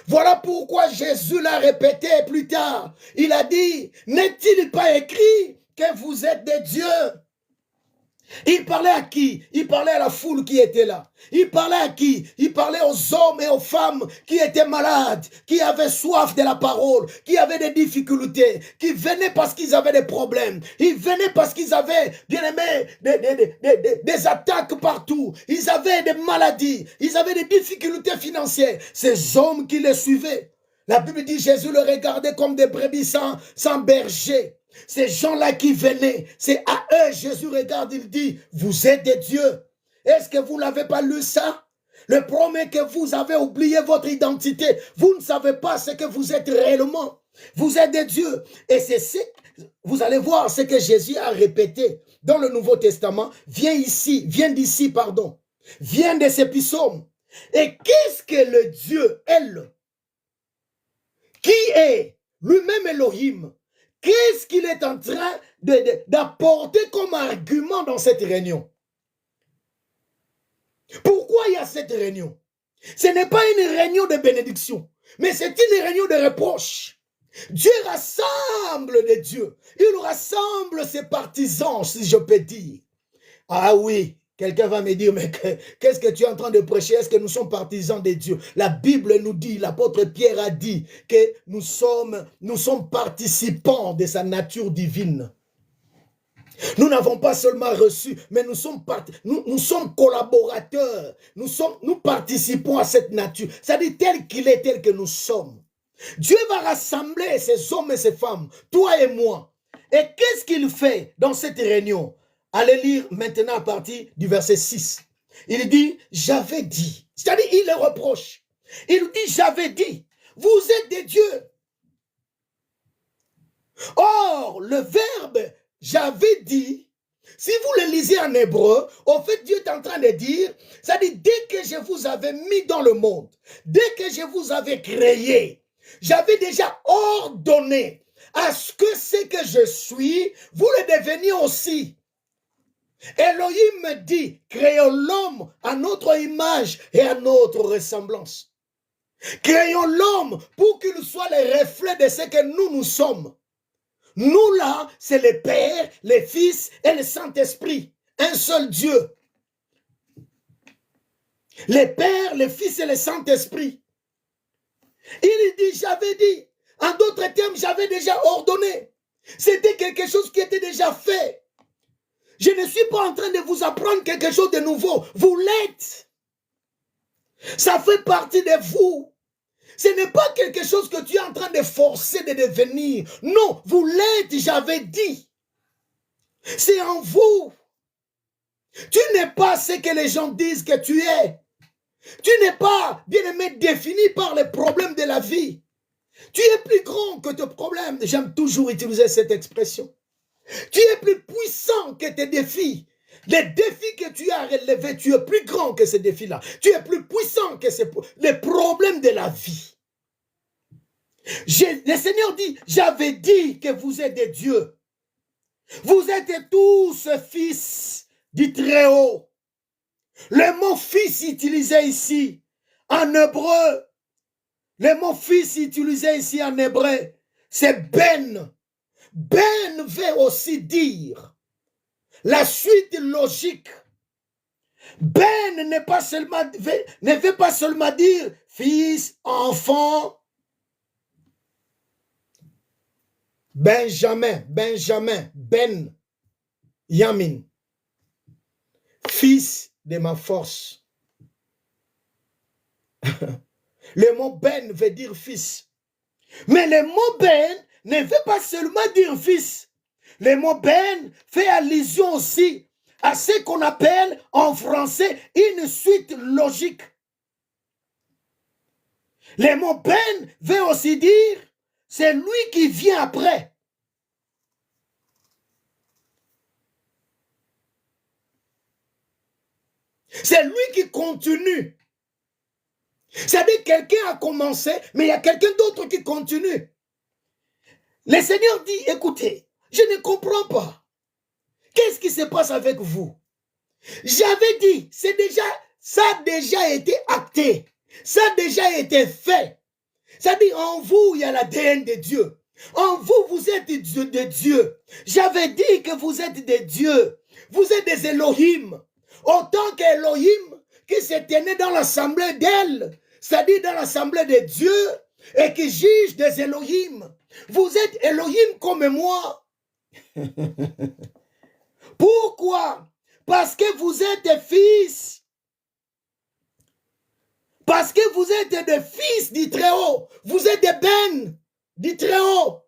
Voilà pourquoi Jésus l'a répété plus tard. Il a dit, n'est-il pas écrit que vous êtes des dieux? Il parlait à qui? Il parlait à la foule qui était là. Il parlait à qui? Il parlait aux hommes et aux femmes qui étaient malades, qui avaient soif de la parole, qui avaient des difficultés, qui venaient parce qu'ils avaient des problèmes. Ils venaient parce qu'ils avaient, bien aimé, des attaques partout. Ils avaient des maladies. Ils avaient des difficultés financières. Ces hommes qui les suivaient. La Bible dit Jésus les regardait comme des brebis sans berger. Ces gens-là qui venaient, c'est à eux Jésus regarde, il dit, vous êtes des dieux. Est-ce que vous n'avez pas lu ça? Le problème est que vous avez oublié votre identité. Vous ne savez pas ce que vous êtes réellement. Vous êtes des dieux. Et vous allez voir ce que Jésus a répété dans le Nouveau Testament. Viens d'ici, pardon. Viens de ces psaumes. Et qu'est-ce que le Dieu, elle, qui est lui-même Elohim, qu'est-ce qu'il est en train d'apporter comme argument dans cette réunion? Pourquoi il y a cette réunion? Ce n'est pas une réunion de bénédiction, mais c'est une réunion de reproche. Dieu rassemble des dieux. Il rassemble ses partisans, si je peux dire. Ah oui, quelqu'un va me dire, mais qu'est-ce que tu es en train de prêcher? Est-ce que nous sommes partisans des dieux? La Bible nous dit, l'apôtre Pierre a dit que nous sommes participants de sa nature divine. Nous n'avons pas seulement reçu, mais nous sommes collaborateurs. Nous participons à cette nature. C'est-à-dire tel qu'il est, tel que nous sommes. Dieu va rassembler ces hommes et ces femmes, toi et moi. Et qu'est-ce qu'il fait dans cette réunion? Allez lire maintenant à partir du verset 6. Il dit, j'avais dit. C'est-à-dire, il les reproche. Il dit, j'avais dit, vous êtes des dieux. Or, le verbe j'avais dit, si vous le lisez en hébreu, au fait, Dieu est en train de dire, c'est-à-dire, dès que je vous avais mis dans le monde, dès que je vous avais créé, j'avais déjà ordonné à ce que je suis, vous le deveniez aussi. Elohim me dit, créons l'homme à notre image et à notre ressemblance. Créons l'homme pour qu'il soit le reflet de ce que nous sommes. Nous là, c'est le Père, le Fils et le Saint-Esprit. Un seul Dieu. Le Père, le Fils et le Saint-Esprit. Il dit, j'avais dit. En d'autres termes, j'avais déjà ordonné. C'était quelque chose qui était déjà fait. Je ne suis pas en train de vous apprendre quelque chose de nouveau. Vous l'êtes. Ça fait partie de vous. Ce n'est pas quelque chose que tu es en train de forcer de devenir. Non, vous l'êtes, j'avais dit. C'est en vous. Tu n'es pas ce que les gens disent que tu es. Tu n'es pas, bien aimé, défini par les problèmes de la vie. Tu es plus grand que tes problèmes. J'aime toujours utiliser cette expression. Tu es plus puissant que tes défis. Les défis que tu as relevés, tu es plus grand que ces défis-là. Tu es plus puissant que les problèmes de la vie. Le Seigneur dit, j'avais dit que vous êtes des dieux. Vous êtes tous fils du Très-Haut. Le mot fils utilisé ici en hébreu, le mot fils utilisé ici en hébreu, c'est ben. Ben veut aussi dire la suite logique. Ben ne veut pas seulement dire fils, enfant. Benjamin, Ben, Yamin, fils de ma force. Le mot Ben veut dire fils. Mais le mot Ben ne veut pas seulement dire fils. Le mot Ben fait allusion aussi à ce qu'on appelle en français une suite logique. Le mot Ben veut aussi dire c'est lui qui vient après. C'est lui qui continue. C'est-à-dire quelqu'un a commencé, mais il y a quelqu'un d'autre qui continue. Le Seigneur dit, écoutez, je ne comprends pas. Qu'est-ce qui se passe avec vous? J'avais dit, ça a déjà été acté. Ça a déjà été fait. C'est-à-dire, en vous, il y a l'ADN de Dieu. En vous, vous êtes des dieux. J'avais dit que vous êtes des dieux. Vous êtes des Elohim. Autant qu'Elohim qui se tenait dans l'assemblée d'elle, c'est-à-dire dans l'assemblée des dieux, et qui juge des Elohim. Vous êtes Elohim comme moi. Pourquoi? Parce que vous êtes des fils. Parce que vous êtes des fils du Très-Haut. Vous êtes des ben du Très-Haut.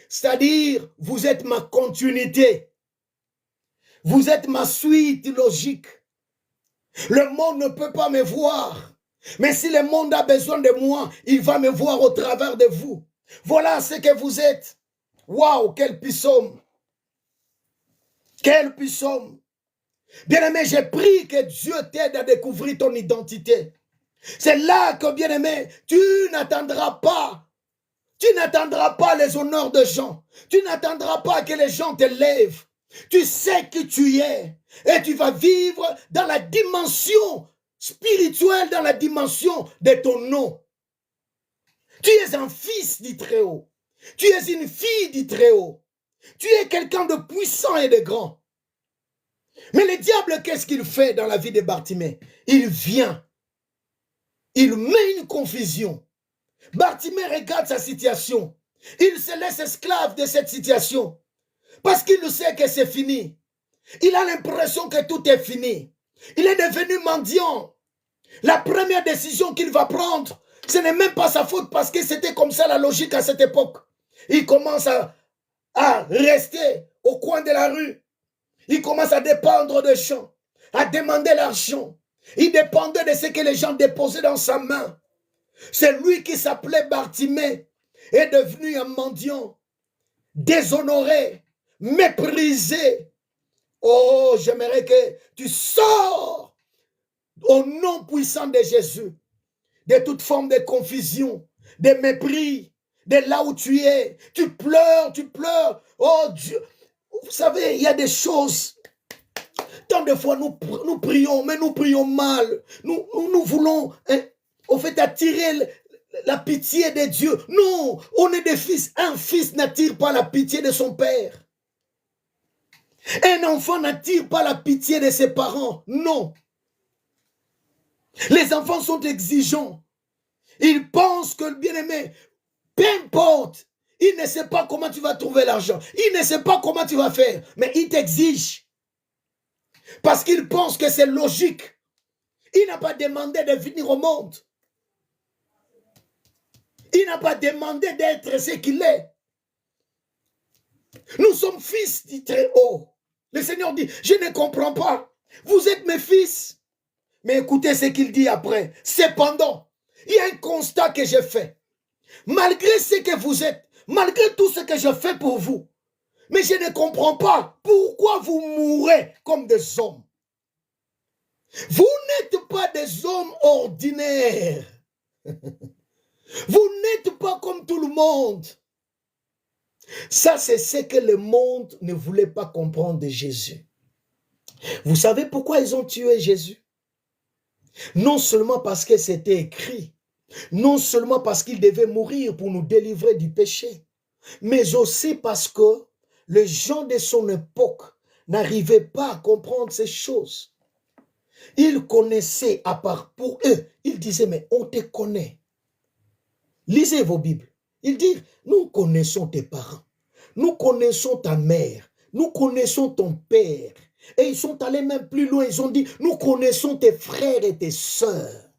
C'est-à-dire, vous êtes ma continuité. Vous êtes ma suite logique. Le monde ne peut pas me voir. Mais si le monde a besoin de moi, il va me voir au travers de vous. Voilà ce que vous êtes. Waouh, quel puissant. Quel puissant. Bien-aimé, j'ai pris que Dieu t'aide à découvrir ton identité. C'est là que, bien-aimé, tu n'attendras pas. Tu n'attendras pas les honneurs de gens. Tu n'attendras pas que les gens te lèvent. Tu sais qui tu es. Et tu vas vivre dans la dimension spirituelle, dans la dimension de ton nom. Tu es un fils du Très-Haut. Tu es une fille du Très-Haut. Tu es quelqu'un de puissant et de grand. Mais le diable, qu'est-ce qu'il fait dans la vie de Bartimée? Il vient. Il met une confusion. Bartimée regarde sa situation. Il se laisse esclave de cette situation. Parce qu'il sait que c'est fini. Il a l'impression que tout est fini. Il est devenu mendiant. La première décision qu'il va prendre, ce n'est même pas sa faute parce que c'était comme ça la logique à cette époque. Il commence à rester au coin de la rue. Il commence à dépendre de gens, à demander l'argent. Il dépendait de ce que les gens déposaient dans sa main. C'est lui qui s'appelait Bartimée, est devenu un mendiant, déshonoré, méprisé. Oh, j'aimerais que tu sors au nom puissant de Jésus de toute forme de confusion, de mépris, de là où tu es. Tu pleures, tu pleures. Oh Dieu, vous savez, il y a des choses. Tant de fois, nous prions, mais nous prions mal. Nous voulons, hein, au fait, attirer la pitié de Dieu. Non, on est des fils. Un fils n'attire pas la pitié de son père. Un enfant n'attire pas la pitié de ses parents. Non. Les enfants sont exigeants. Ils pensent que le bien-aimé, peu importe, il ne sait pas comment tu vas trouver l'argent. Il ne sait pas comment tu vas faire. Mais il t'exige. Parce qu'il pense que c'est logique. Il n'a pas demandé de venir au monde. Il n'a pas demandé d'être ce qu'il est. Nous sommes fils du Très-Haut. Le Seigneur dit, je ne comprends pas. Vous êtes mes fils. Mais écoutez ce qu'il dit après. Cependant, il y a un constat que j'ai fait. Malgré ce que vous êtes, malgré tout ce que je fais pour vous, mais je ne comprends pas pourquoi vous mourrez comme des hommes. Vous n'êtes pas des hommes ordinaires. Vous n'êtes pas comme tout le monde. Ça, c'est ce que le monde ne voulait pas comprendre de Jésus. Vous savez pourquoi ils ont tué Jésus? Non seulement parce que c'était écrit, non seulement parce qu'il devait mourir pour nous délivrer du péché, mais aussi parce que les gens de son époque n'arrivaient pas à comprendre ces choses. Ils connaissaient, à part pour eux, ils disaient, mais on te connaît. Lisez vos Bibles. Ils disent, nous connaissons tes parents, nous connaissons ta mère, nous connaissons ton père. Et ils sont allés même plus loin, ils ont dit, nous connaissons tes frères et tes sœurs.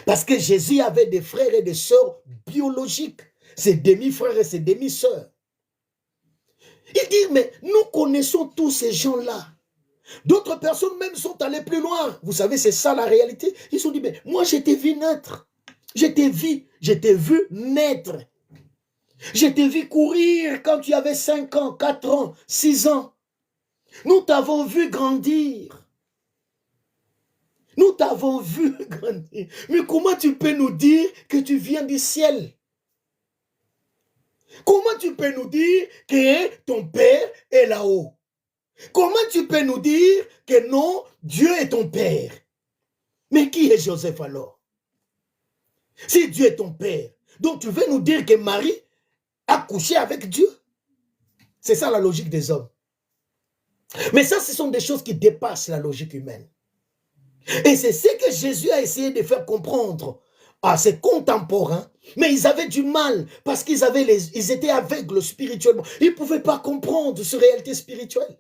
Parce que Jésus avait des frères et des sœurs biologiques, ses demi-frères et ses demi-sœurs. Ils disent, mais nous connaissons tous ces gens-là. D'autres personnes même sont allées plus loin. Vous savez, c'est ça la réalité. Ils ont dit, mais moi je t'ai vu naître. Je t'ai vu naître. Je t'ai vu courir quand tu avais 5 ans, 4 ans, 6 ans. Nous t'avons vu grandir. Nous t'avons vu grandir. Mais comment tu peux nous dire que tu viens du ciel? Comment tu peux nous dire que ton père est là-haut? Comment tu peux nous dire que non, Dieu est ton père? Mais qui est Joseph alors? Si Dieu est ton père, donc tu veux nous dire que Marie a couché avec Dieu? C'est ça la logique des hommes. Mais ça, ce sont des choses qui dépassent la logique humaine. Et c'est ce que Jésus a essayé de faire comprendre à ses contemporains, mais ils avaient du mal parce qu'ils étaient aveugles spirituellement. Ils ne pouvaient pas comprendre cette réalité spirituelle.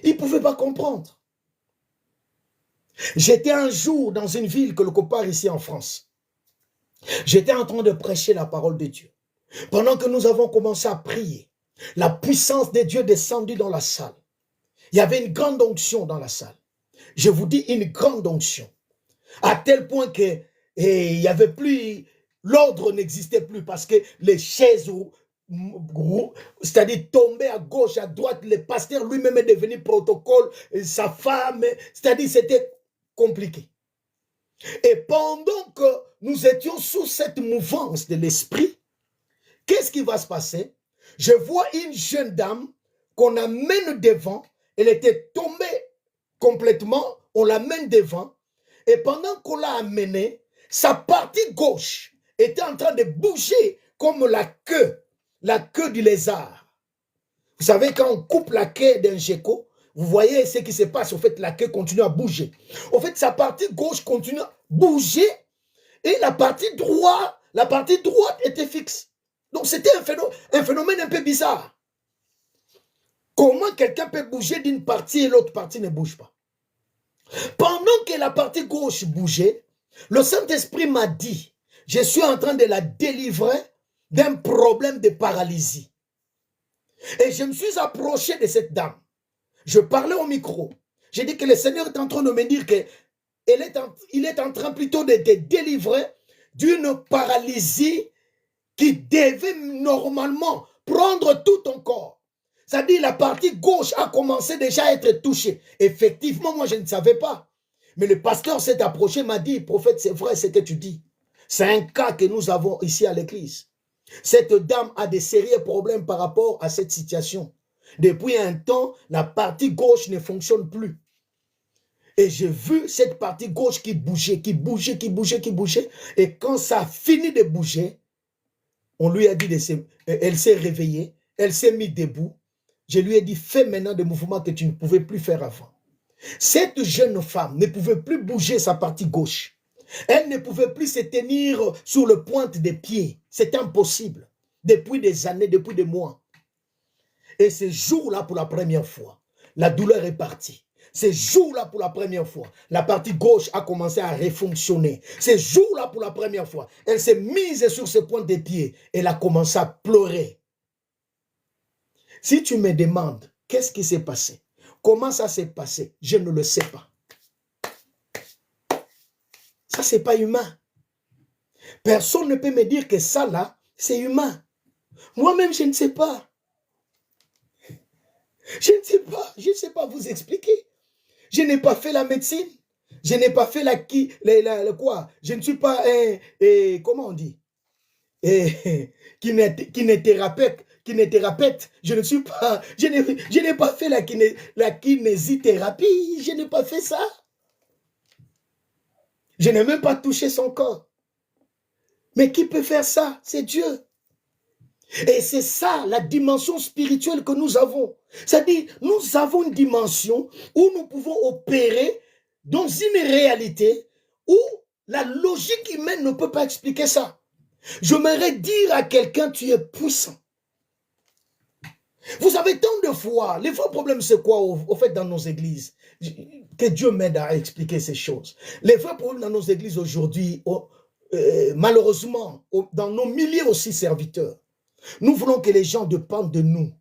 Ils ne pouvaient pas comprendre. J'étais un jour dans une ville quelque part ici en France. J'étais en train de prêcher la parole de Dieu. Pendant que nous avons commencé à prier, la puissance de Dieu est descendue dans la salle. Il y avait une grande onction dans la salle. Je vous dis une grande onction. À tel point que il n'y avait plus l'ordre n'existait plus parce que les chaises, c'est-à-dire tombaient à gauche, à droite, le pasteur lui-même est devenu protocole, sa femme, c'est-à-dire c'était compliqué. Et pendant que nous étions sous cette mouvance de l'esprit, qu'est-ce qui va se passer? Je vois une jeune dame qu'on amène devant, elle était tombée complètement, on l'amène devant, et pendant qu'on l'a amenée, sa partie gauche était en train de bouger comme la queue du lézard. Vous savez, quand on coupe la queue d'un gecko, vous voyez ce qui se passe. En fait, la queue continue à bouger. En fait, sa partie gauche continue à bouger et la partie droite était fixe. Donc, c'était un phénomène un peu bizarre. Comment quelqu'un peut bouger d'une partie et l'autre partie ne bouge pas? Pendant que la partie gauche bougeait, le Saint-Esprit m'a dit, je suis en train de la délivrer d'un problème de paralysie. Et je me suis approché de cette dame. Je parlais au micro. J'ai dit que le Seigneur est en train de me dire qu'il est en train plutôt de te délivrer d'une paralysie qui devait normalement prendre tout ton corps. C'est-à-dire la partie gauche a commencé déjà à être touchée. Effectivement, moi je ne savais pas. Mais le pasteur s'est approché, m'a dit, prophète, c'est vrai ce que tu dis. C'est un cas que nous avons ici à l'église. Cette dame a des sérieux problèmes par rapport à cette situation. Depuis un temps, la partie gauche ne fonctionne plus. Et j'ai vu cette partie gauche qui bougeait, qui bougeait, qui bougeait, qui bougeait. Et quand ça a fini de bouger, on lui a dit, elle s'est réveillée, elle s'est mise debout. Je lui ai dit, fais maintenant des mouvements que tu ne pouvais plus faire avant. Cette jeune femme ne pouvait plus bouger sa partie gauche. Elle ne pouvait plus se tenir sur le pointe des pieds. C'était impossible. Depuis des années, depuis des mois. Et ce jour-là, pour la première fois, la douleur est partie. Ce jour-là, pour la première fois, la partie gauche a commencé à refonctionner. Ce jour-là, pour la première fois, elle s'est mise sur ce point des pieds. Elle a commencé à pleurer. Si tu me demandes, qu'est-ce qui s'est passé? Comment ça s'est passé? Je ne le sais pas. Ça, c'est pas humain. Personne ne peut me dire que ça, là, c'est humain. Moi-même, je ne sais pas. Je ne sais pas vous expliquer. Je n'ai pas fait la médecine. Je n'ai pas fait quoi? Je ne suis pas comment on dit? Kinésithérapeute. Je ne suis pas, je n'ai pas fait la kinésithérapie. Je n'ai pas fait ça. Je n'ai même pas touché son corps. Mais qui peut faire ça? C'est Dieu. Et c'est ça la dimension spirituelle que nous avons. C'est-à-dire, nous avons une dimension où nous pouvons opérer dans une réalité où la logique humaine ne peut pas expliquer ça. J'aimerais dire à quelqu'un, tu es puissant. Vous avez tant de fois, les vrais problèmes c'est quoi au fait dans nos églises? Que Dieu m'aide à expliquer ces choses. Les vrais problèmes dans nos églises aujourd'hui, malheureusement, dans nos milliers aussi serviteurs, nous voulons que les gens dépendent de nous.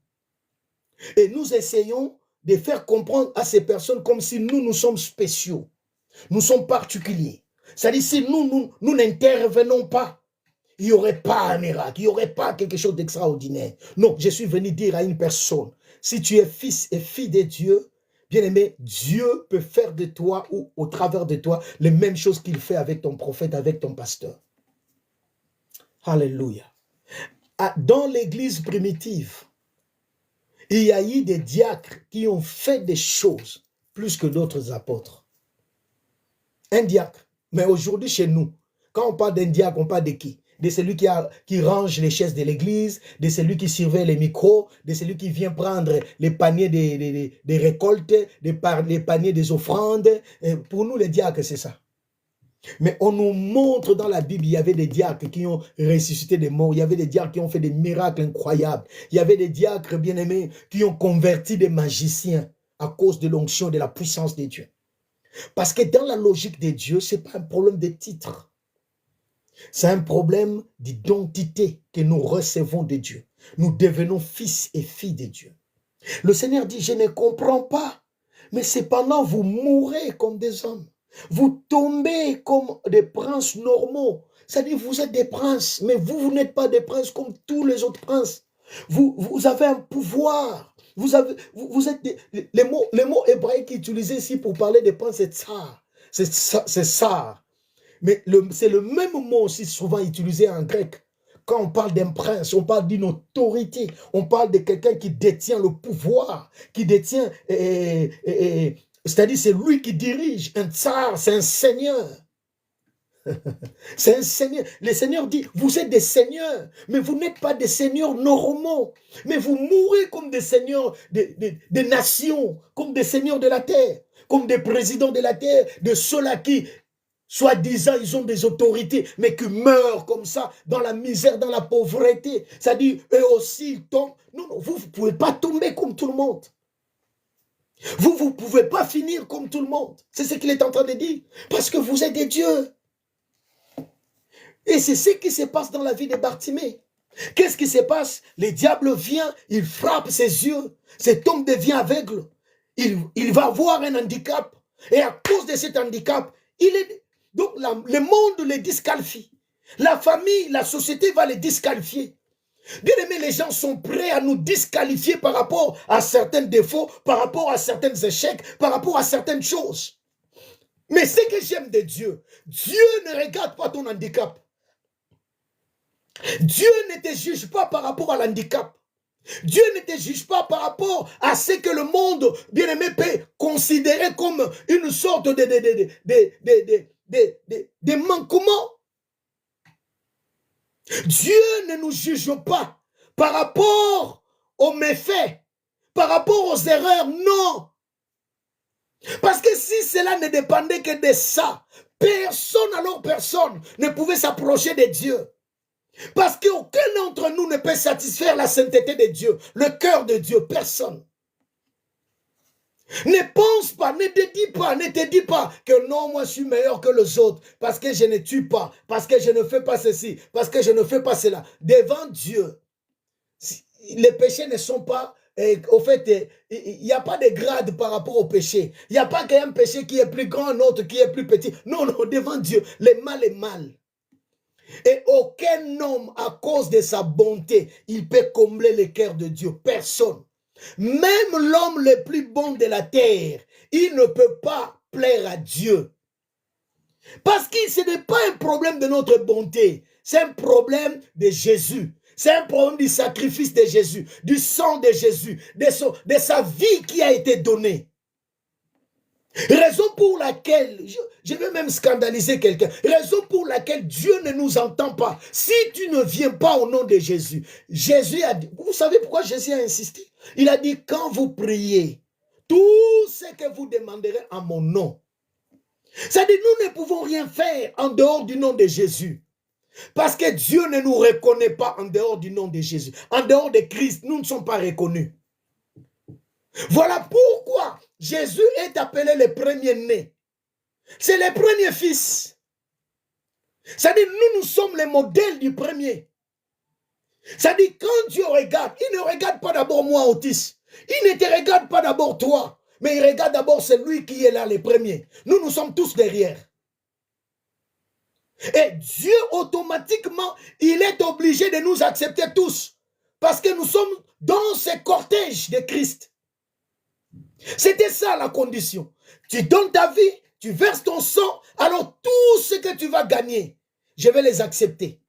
Et nous essayons de faire comprendre à ces personnes comme si nous sommes spéciaux. Nous sommes particuliers. C'est-à-dire si nous n'intervenons pas, il n'y aurait pas un miracle, il n'y aurait pas quelque chose d'extraordinaire. Non, je suis venu dire à une personne, si tu es fils et fille de Dieu, bien-aimé, Dieu peut faire de toi ou au travers de toi les mêmes choses qu'il fait avec ton prophète, avec ton pasteur. Alléluia. Dans l'église primitive, il y a eu des diacres qui ont fait des choses plus que d'autres apôtres. Un diacre. Mais aujourd'hui, chez nous, quand on parle d'un diacre, on parle de qui? De celui qui range les chaises de l'église, de celui qui surveille les micros, de celui qui vient prendre les paniers des récoltes, les paniers des offrandes. Et pour nous, les diacres, c'est ça. Mais on nous montre dans la Bible, il y avait des diacres qui ont ressuscité des morts, il y avait des diacres qui ont fait des miracles incroyables, il y avait des diacres bien-aimés qui ont converti des magiciens à cause de l'onction, de la puissance de Dieu. Parce que dans la logique de Dieu, ce n'est pas un problème de titre. C'est un problème d'identité que nous recevons de Dieu. Nous devenons fils et filles de Dieu. Le Seigneur dit, je ne comprends pas, mais cependant vous mourrez comme des hommes. Vous tombez comme des princes normaux. Ça dit, vous êtes des princes, mais vous n'êtes pas des princes comme tous les autres princes. Vous avez un pouvoir. Vous êtes les mots hébraïques utilisés ici pour parler des princes, c'est tsar. C'est tsar. Mais c'est le même mot aussi souvent utilisé en grec. Quand on parle d'un prince, on parle d'une autorité. On parle de quelqu'un qui détient le pouvoir, qui détient... c'est-à-dire c'est lui qui dirige. Un tsar, c'est un seigneur. C'est un seigneur. Le Seigneur dit, vous êtes des seigneurs, mais vous n'êtes pas des seigneurs normaux. Mais vous mourrez comme des seigneurs des nations, comme des seigneurs de la terre, comme des présidents de la terre, de ceux-là qui, soi-disant, ils ont des autorités, mais qui meurent comme ça, dans la misère, dans la pauvreté. Ça dit, eux aussi, ils tombent. Non, non, vous ne pouvez pas tomber comme tout le monde. Vous ne pouvez pas finir comme tout le monde. C'est ce qu'il est en train de dire. Parce que vous êtes des dieux. Et c'est ce qui se passe dans la vie de Bartimée. Qu'est-ce qui se passe? Le diable vient, il frappe ses yeux. Cet homme devient aveugle. Il va avoir un handicap. Et à cause de cet handicap, donc le monde le disqualifie. La famille, la société va le disqualifier. Bien aimé, les gens sont prêts à nous disqualifier par rapport à certains défauts, par rapport à certains échecs, par rapport à certaines choses. Mais ce que j'aime de Dieu, Dieu ne regarde pas ton handicap. Dieu ne te juge pas par rapport à l'handicap. Dieu ne te juge pas par rapport à ce que le monde, bien aimé, peut considérer comme une sorte de manquement. Dieu ne nous juge pas par rapport aux méfaits, par rapport aux erreurs, non. Parce que si cela ne dépendait que de ça, personne ne pouvait s'approcher de Dieu. Parce qu'aucun d'entre nous ne peut satisfaire la sainteté de Dieu, le cœur de Dieu, personne. Ne pense pas, ne te dis pas que non, moi je suis meilleur que les autres, parce que je ne tue pas, parce que je ne fais pas ceci, parce que je ne fais pas cela. Devant Dieu, les péchés ne sont pas, au fait, il n'y a pas de grade par rapport au péché. Il n'y a pas qu'un péché qui est plus grand, un autre qui est plus petit. Non, non, devant Dieu, le mal est mal. Et aucun homme, à cause de sa bonté, il peut combler le cœur de Dieu. Personne. Même l'homme le plus bon de la terre, il ne peut pas plaire à Dieu. Parce que ce n'est pas un problème de notre bonté. C'est un problème de Jésus. C'est un problème du sacrifice de Jésus, du sang de Jésus, de sa vie qui a été donnée. Raison pour laquelle, je vais même scandaliser quelqu'un, raison pour laquelle Dieu ne nous entend pas. Si tu ne viens pas au nom de Jésus, Jésus a dit, vous savez pourquoi Jésus a insisté? Il a dit, quand vous priez, tout ce que vous demanderez en mon nom. C'est-à-dire, nous ne pouvons rien faire en dehors du nom de Jésus. Parce que Dieu ne nous reconnaît pas en dehors du nom de Jésus. En dehors de Christ, nous ne sommes pas reconnus. Voilà pourquoi Jésus est appelé le premier-né. C'est le premier fils. C'est-à-dire, nous sommes les modèles du premier. C'est-à-dire, quand Dieu regarde, il ne regarde pas d'abord moi, autiste. Il ne te regarde pas d'abord toi, mais il regarde d'abord celui qui est là, le premier. Nous sommes tous derrière. Et Dieu, automatiquement, il est obligé de nous accepter tous. Parce que nous sommes dans ce cortège de Christ. C'était ça la condition. Tu donnes ta vie, tu verses ton sang, alors tout ce que tu vas gagner, je vais les accepter.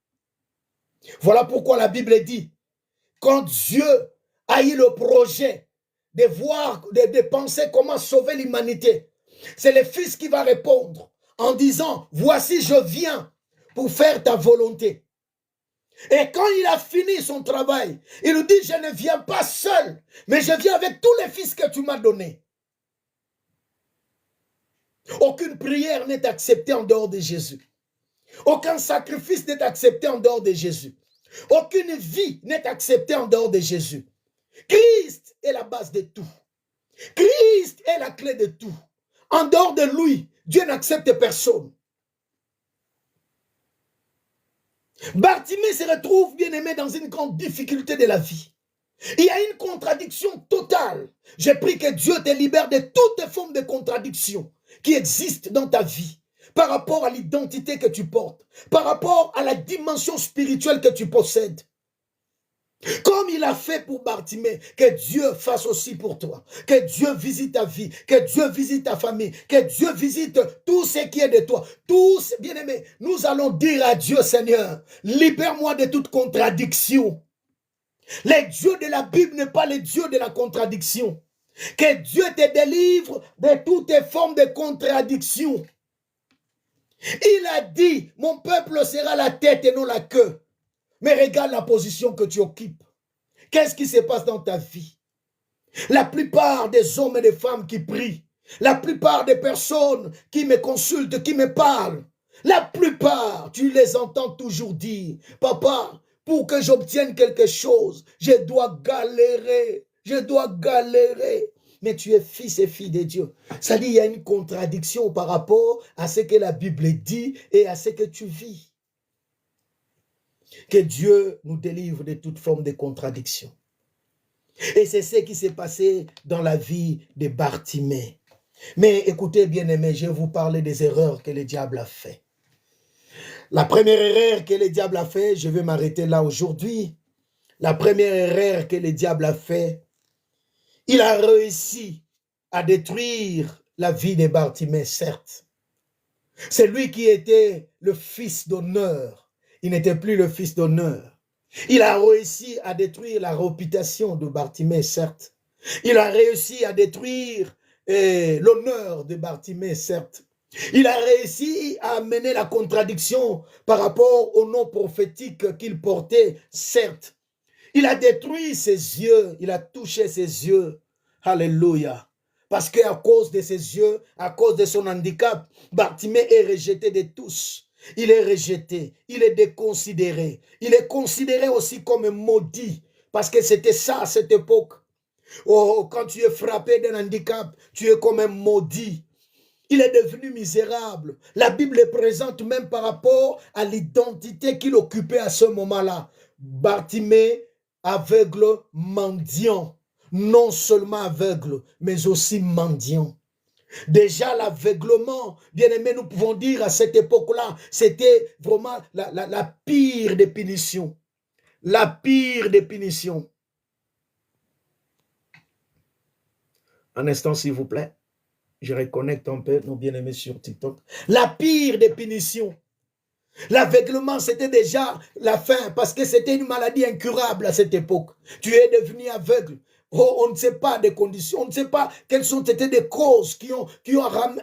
Voilà pourquoi la Bible dit, quand Dieu a eu le projet de voir, de penser comment sauver l'humanité, c'est le Fils qui va répondre en disant, voici je viens pour faire ta volonté. Et quand il a fini son travail, il nous dit, je ne viens pas seul, mais je viens avec tous les fils que tu m'as donnés. Aucune prière n'est acceptée en dehors de Jésus. Aucun sacrifice n'est accepté en dehors de Jésus. Aucune vie n'est acceptée en dehors de Jésus. Christ est la base de tout. Christ est la clé de tout. En dehors de lui, Dieu n'accepte personne. Bartimée se retrouve, bien aimé, dans une grande difficulté de la vie. Il y a une contradiction totale. Je prie que Dieu te libère de toutes les formes de contradiction qui existent dans ta vie. par rapport à l'identité que tu portes, par rapport à la dimension spirituelle que tu possèdes. Comme il a fait pour Bartimée, que Dieu fasse aussi pour toi. Que Dieu visite ta vie, que Dieu visite ta famille, que Dieu visite tout ce qui est de toi. Tous, bien-aimés, nous allons dire à Dieu, Seigneur, libère-moi de toute contradiction. Le Dieu de la Bible n'est pas le Dieu de la contradiction. Que Dieu te délivre de toutes formes de contradiction. Il a dit, mon peuple sera la tête et non la queue. Mais regarde la position que tu occupes. Qu'est-ce qui se passe dans ta vie? La plupart des hommes et des femmes qui prient, la plupart des personnes qui me consultent, qui me parlent, la plupart, tu les entends toujours dire, papa, pour que j'obtienne quelque chose, je dois galérer, je dois galérer. Mais tu es fils et fille de Dieu. Ça dit, il y a une contradiction par rapport à ce que la Bible dit et à ce que tu vis. Que Dieu nous délivre de toute forme de contradiction. Et c'est ce qui s'est passé dans la vie de Bartimée. Mais écoutez, bien-aimés, je vais vous parler des erreurs que le diable a fait. La première erreur que le diable a fait, je vais m'arrêter là aujourd'hui. La première erreur que le diable a fait, il a réussi à détruire la vie de Bartimée, certes. C'est lui qui était le fils d'honneur. Il n'était plus le fils d'honneur. Il a réussi à détruire la réputation de Bartimée, certes. Il a réussi à détruire l'honneur de Bartimée, certes. Il a réussi à amener la contradiction par rapport au nom prophétique qu'il portait, certes. Il a détruit ses yeux, il a touché ses yeux. Alléluia. Parce qu'à cause de ses yeux, à cause de son handicap, Bartimée est rejeté de tous. Il est rejeté, il est déconsidéré. Il est considéré aussi comme maudit. Parce que c'était ça à cette époque. Oh, quand tu es frappé d'un handicap, tu es comme un maudit. Il est devenu misérable. La Bible est présente même par rapport à l'identité qu'il occupait à ce moment-là. Bartimée, aveugle, mendiant. Non seulement aveugle, mais aussi mendiant. Déjà l'aveuglement, bien aimé, nous pouvons dire à cette époque-là, c'était vraiment la pire des punitions. La pire des punitions. Un instant, s'il vous plaît. Je reconnecte un peu nos bien-aimés sur TikTok. La pire des punitions. L'aveuglement, c'était déjà la fin parce que c'était une maladie incurable à cette époque. Tu es devenu aveugle. Oh, on ne sait pas des conditions, on ne sait pas quelles ont été des causes qui ont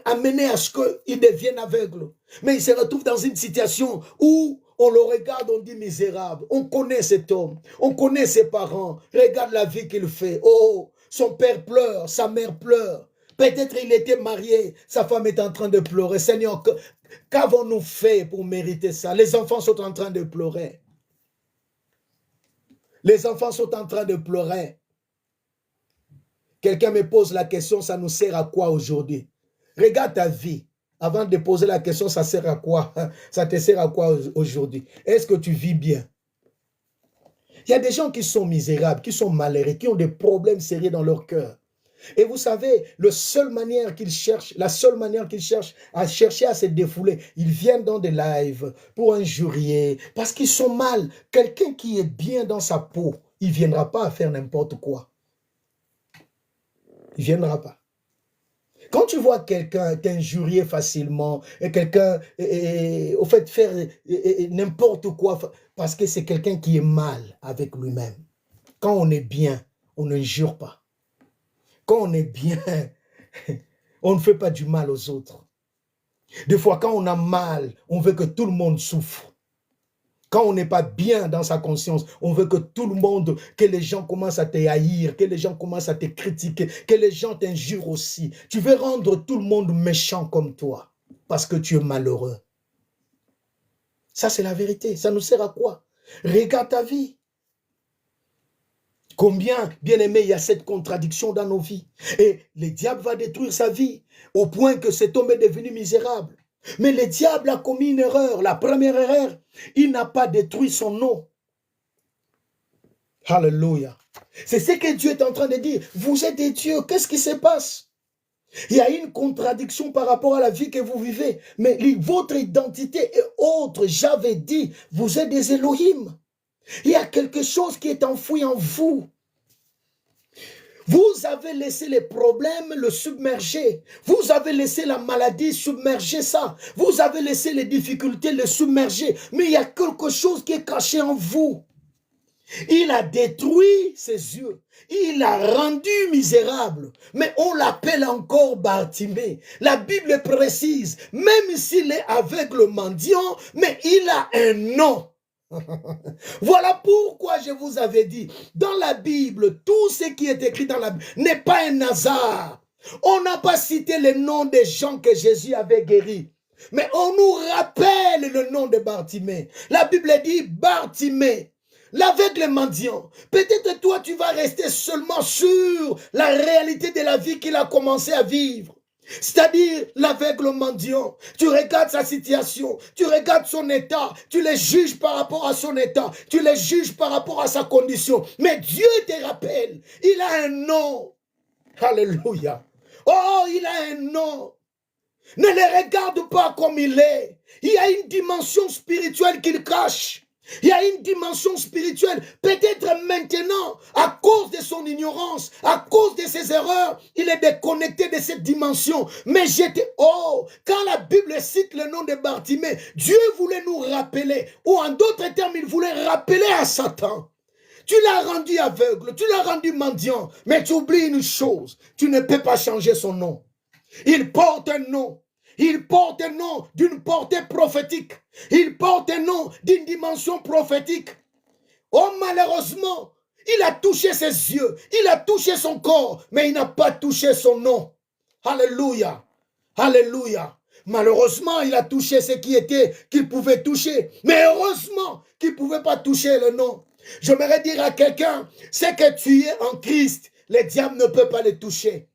amené à ce qu'il devienne aveugle. Mais il se retrouve dans une situation où on le regarde, on dit misérable. On connaît cet homme, on connaît ses parents. Regarde la vie qu'il fait. Oh, son père pleure, sa mère pleure. Peut-être il était marié, sa femme est en train de pleurer. Seigneur, qu'avons-nous fait pour mériter ça? Les enfants sont en train de pleurer. Les enfants sont en train de pleurer. Quelqu'un me pose la question, ça nous sert à quoi aujourd'hui? Regarde ta vie. Avant de poser la question, ça sert à quoi? Ça te sert à quoi aujourd'hui? Est-ce que tu vis bien? Il y a des gens qui sont misérables, qui sont malheureux, qui ont des problèmes sérieux dans leur cœur. Et vous savez, la seule manière qu'ils cherchent à se défouler, ils viennent dans des lives pour injurier, parce qu'ils sont mal. Quelqu'un qui est bien dans sa peau, il ne viendra pas à faire n'importe quoi. Il ne viendra pas. Quand tu vois quelqu'un t'injurier facilement, et quelqu'un, au fait, faire n'importe quoi, parce que c'est quelqu'un qui est mal avec lui-même. Quand on est bien, on n'injure pas. Quand on est bien, on ne fait pas du mal aux autres. Des fois, quand on a mal, on veut que tout le monde souffre. Quand on n'est pas bien dans sa conscience, on veut que tout le monde, que les gens commencent à te haïr, que les gens commencent à te critiquer, que les gens t'injurent aussi. Tu veux rendre tout le monde méchant comme toi, parce que tu es malheureux. Ça, c'est la vérité. Ça nous sert à quoi? Regarde ta vie. Combien, bien aimé, il y a cette contradiction dans nos vies. Et le diable va détruire sa vie, au point que cet homme est devenu misérable. Mais le diable a commis une erreur. La première erreur, il n'a pas détruit son nom. Alléluia. C'est ce que Dieu est en train de dire. Vous êtes des dieux. Qu'est-ce qui se passe? Il y a une contradiction par rapport à la vie que vous vivez. Mais votre identité est autre. J'avais dit, vous êtes des Elohim. Il y a quelque chose qui est enfoui en vous. Vous avez laissé les problèmes le submerger. Vous avez laissé la maladie submerger ça. Vous avez laissé les difficultés le submerger. Mais il y a quelque chose qui est caché en vous. Il a détruit ses yeux. Il l'a rendu misérable. Mais on l'appelle encore Bartimée. La Bible précise, même s'il est aveugle mendiant, mais il a un nom. Voilà pourquoi je vous avais dit, dans la Bible, tout ce qui est écrit dans la Bible n'est pas un hasard. On n'a pas cité les noms des gens que Jésus avait guéris. Mais on nous rappelle le nom de Bartimée. La Bible dit Bartimée, l'aveugle mendiant. Peut-être toi, tu vas rester seulement sur la réalité de la vie qu'il a commencé à vivre. C'est-à-dire l'aveugle mendiant. Tu regardes sa situation, tu regardes son état, tu les juges par rapport à son état, tu les juges par rapport à sa condition. Mais Dieu te rappelle, il a un nom. Alléluia. Oh, il a un nom. Ne le regarde pas comme il est. Il y a une dimension spirituelle qu'il cache. Il y a une dimension spirituelle, peut-être maintenant, à cause de son ignorance, à cause de ses erreurs, il est déconnecté de cette dimension. Mais quand la Bible cite le nom de Bartimée, Dieu voulait nous rappeler, ou en d'autres termes, il voulait rappeler à Satan. Tu l'as rendu aveugle, tu l'as rendu mendiant, mais tu oublies une chose, tu ne peux pas changer son nom. Il porte un nom. Il porte un nom d'une portée prophétique. Il porte un nom d'une dimension prophétique. Oh, malheureusement, il a touché ses yeux, il a touché son corps, mais il n'a pas touché son nom. Alléluia. Alléluia. Malheureusement, il a touché ce qui était qu'il pouvait toucher. Mais heureusement qu'il ne pouvait pas toucher le nom. J'aimerais dire à quelqu'un, c'est que tu es en Christ, le diable ne peut pas le toucher.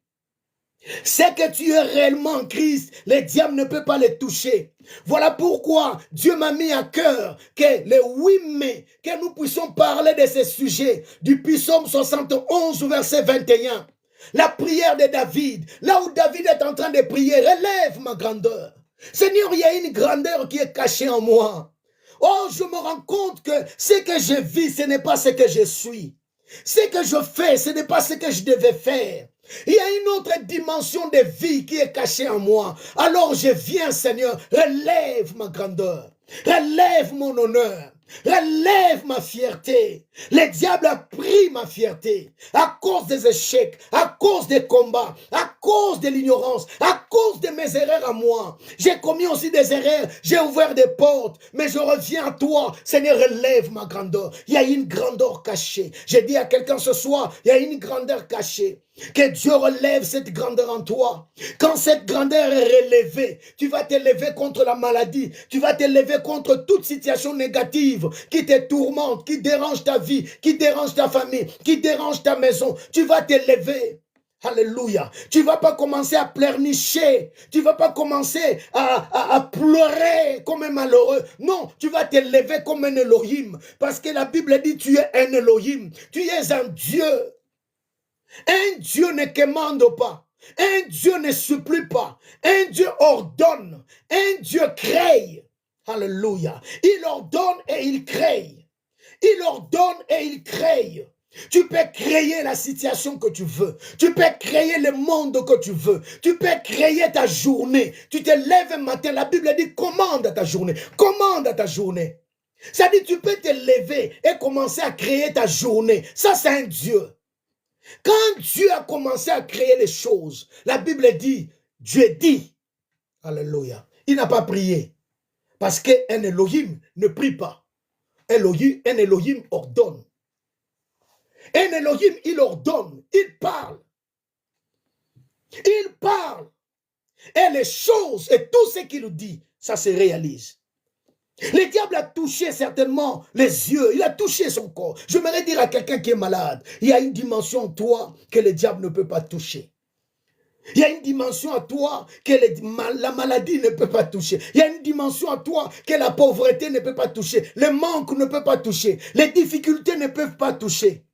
C'est que tu es réellement en Christ, le diable ne peut pas les toucher. Voilà pourquoi Dieu m'a mis à cœur que le 8 mai, que nous puissions parler de ces sujets, du psaume 71, verset 21. La prière de David, là où David est en train de prier, relève ma grandeur. Seigneur, il y a une grandeur qui est cachée en moi. Oh, je me rends compte que ce que je vis, ce n'est pas ce que je suis. Ce que je fais, ce n'est pas ce que je devais faire. Il y a une autre dimension de vie qui est cachée en moi. Alors je viens, Seigneur, relève ma grandeur, relève mon honneur, relève ma fierté. Le diable a pris ma fierté à cause des échecs, à cause des combats, à cause de l'ignorance, à cause de mes erreurs à moi. J'ai commis aussi des erreurs, j'ai ouvert des portes, mais je reviens à toi. Seigneur, relève ma grandeur. Il y a une grandeur cachée. J'ai dit à quelqu'un ce soir, il y a une grandeur cachée. Que Dieu relève cette grandeur en toi. Quand cette grandeur est relevée, tu vas te lever contre la maladie. Tu vas te lever contre toute situation négative qui te tourmente, qui dérange ta vie, qui dérange ta famille, qui dérange ta maison. Tu vas te lever. Alléluia. Tu ne vas pas commencer à pleurnicher. Tu ne vas pas commencer à pleurer comme un malheureux. Non, tu vas te lever comme un Elohim. Parce que la Bible dit tu es un Elohim. Tu es un Dieu. Un Dieu ne commande pas. Un Dieu ne supplie pas. Un Dieu ordonne. Un Dieu crée. Alléluia. Il ordonne et il crée. Il ordonne et il crée. Tu peux créer la situation que tu veux. Tu peux créer le monde que tu veux. Tu peux créer ta journée. Tu te lèves un matin. La Bible dit commande ta journée. Commande ta journée. Ça dit tu peux te lever et commencer à créer ta journée. Ça c'est un Dieu. Quand Dieu a commencé à créer les choses, la Bible dit, Dieu dit, alléluia, il n'a pas prié. Parce qu'un Elohim ne prie pas. Un Elohim ordonne. Un Elohim, il ordonne, il parle. Il parle. Et les choses et tout ce qu'il dit, ça se réalise. Le diable a touché certainement les yeux, il a touché son corps. J'aimerais dire à quelqu'un qui est malade, il y a une dimension en toi que le diable ne peut pas toucher. Il y a une dimension à toi que la maladie ne peut pas toucher. Il y a une dimension à toi que la pauvreté ne peut pas toucher. Le manque ne peut pas toucher. Les difficultés ne peuvent pas toucher.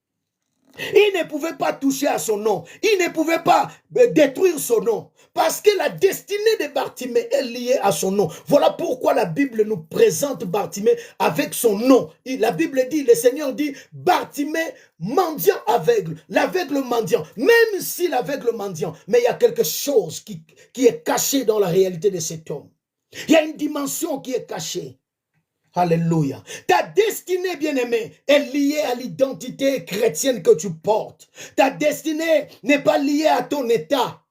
Il ne pouvait pas toucher à son nom. Il ne pouvait pas détruire son nom. Parce que la destinée de Bartimée est liée à son nom. Voilà pourquoi la Bible nous présente Bartimée avec son nom. La Bible dit, le Seigneur dit, Bartimée, mendiant aveugle. L'aveugle mendiant. Même si l'aveugle mendiant, mais il y a quelque chose qui est caché dans la réalité de cet homme. Il y a une dimension qui est cachée. Alléluia. Ta destinée, bien-aimée, est liée à l'identité chrétienne que tu portes. Ta destinée n'est pas liée à ton état.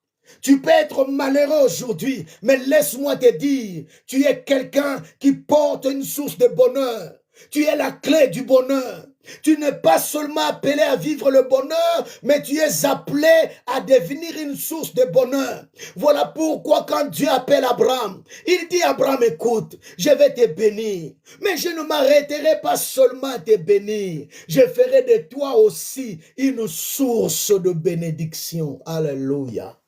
Tu peux être malheureux aujourd'hui, mais laisse-moi te dire, tu es quelqu'un qui porte une source de bonheur. Tu es la clé du bonheur. Tu n'es pas seulement appelé à vivre le bonheur, mais tu es appelé à devenir une source de bonheur. Voilà pourquoi quand Dieu appelle Abraham, il dit à Abraham, écoute, je vais te bénir, mais je ne m'arrêterai pas seulement à te bénir. Je ferai de toi aussi une source de bénédiction. Alléluia.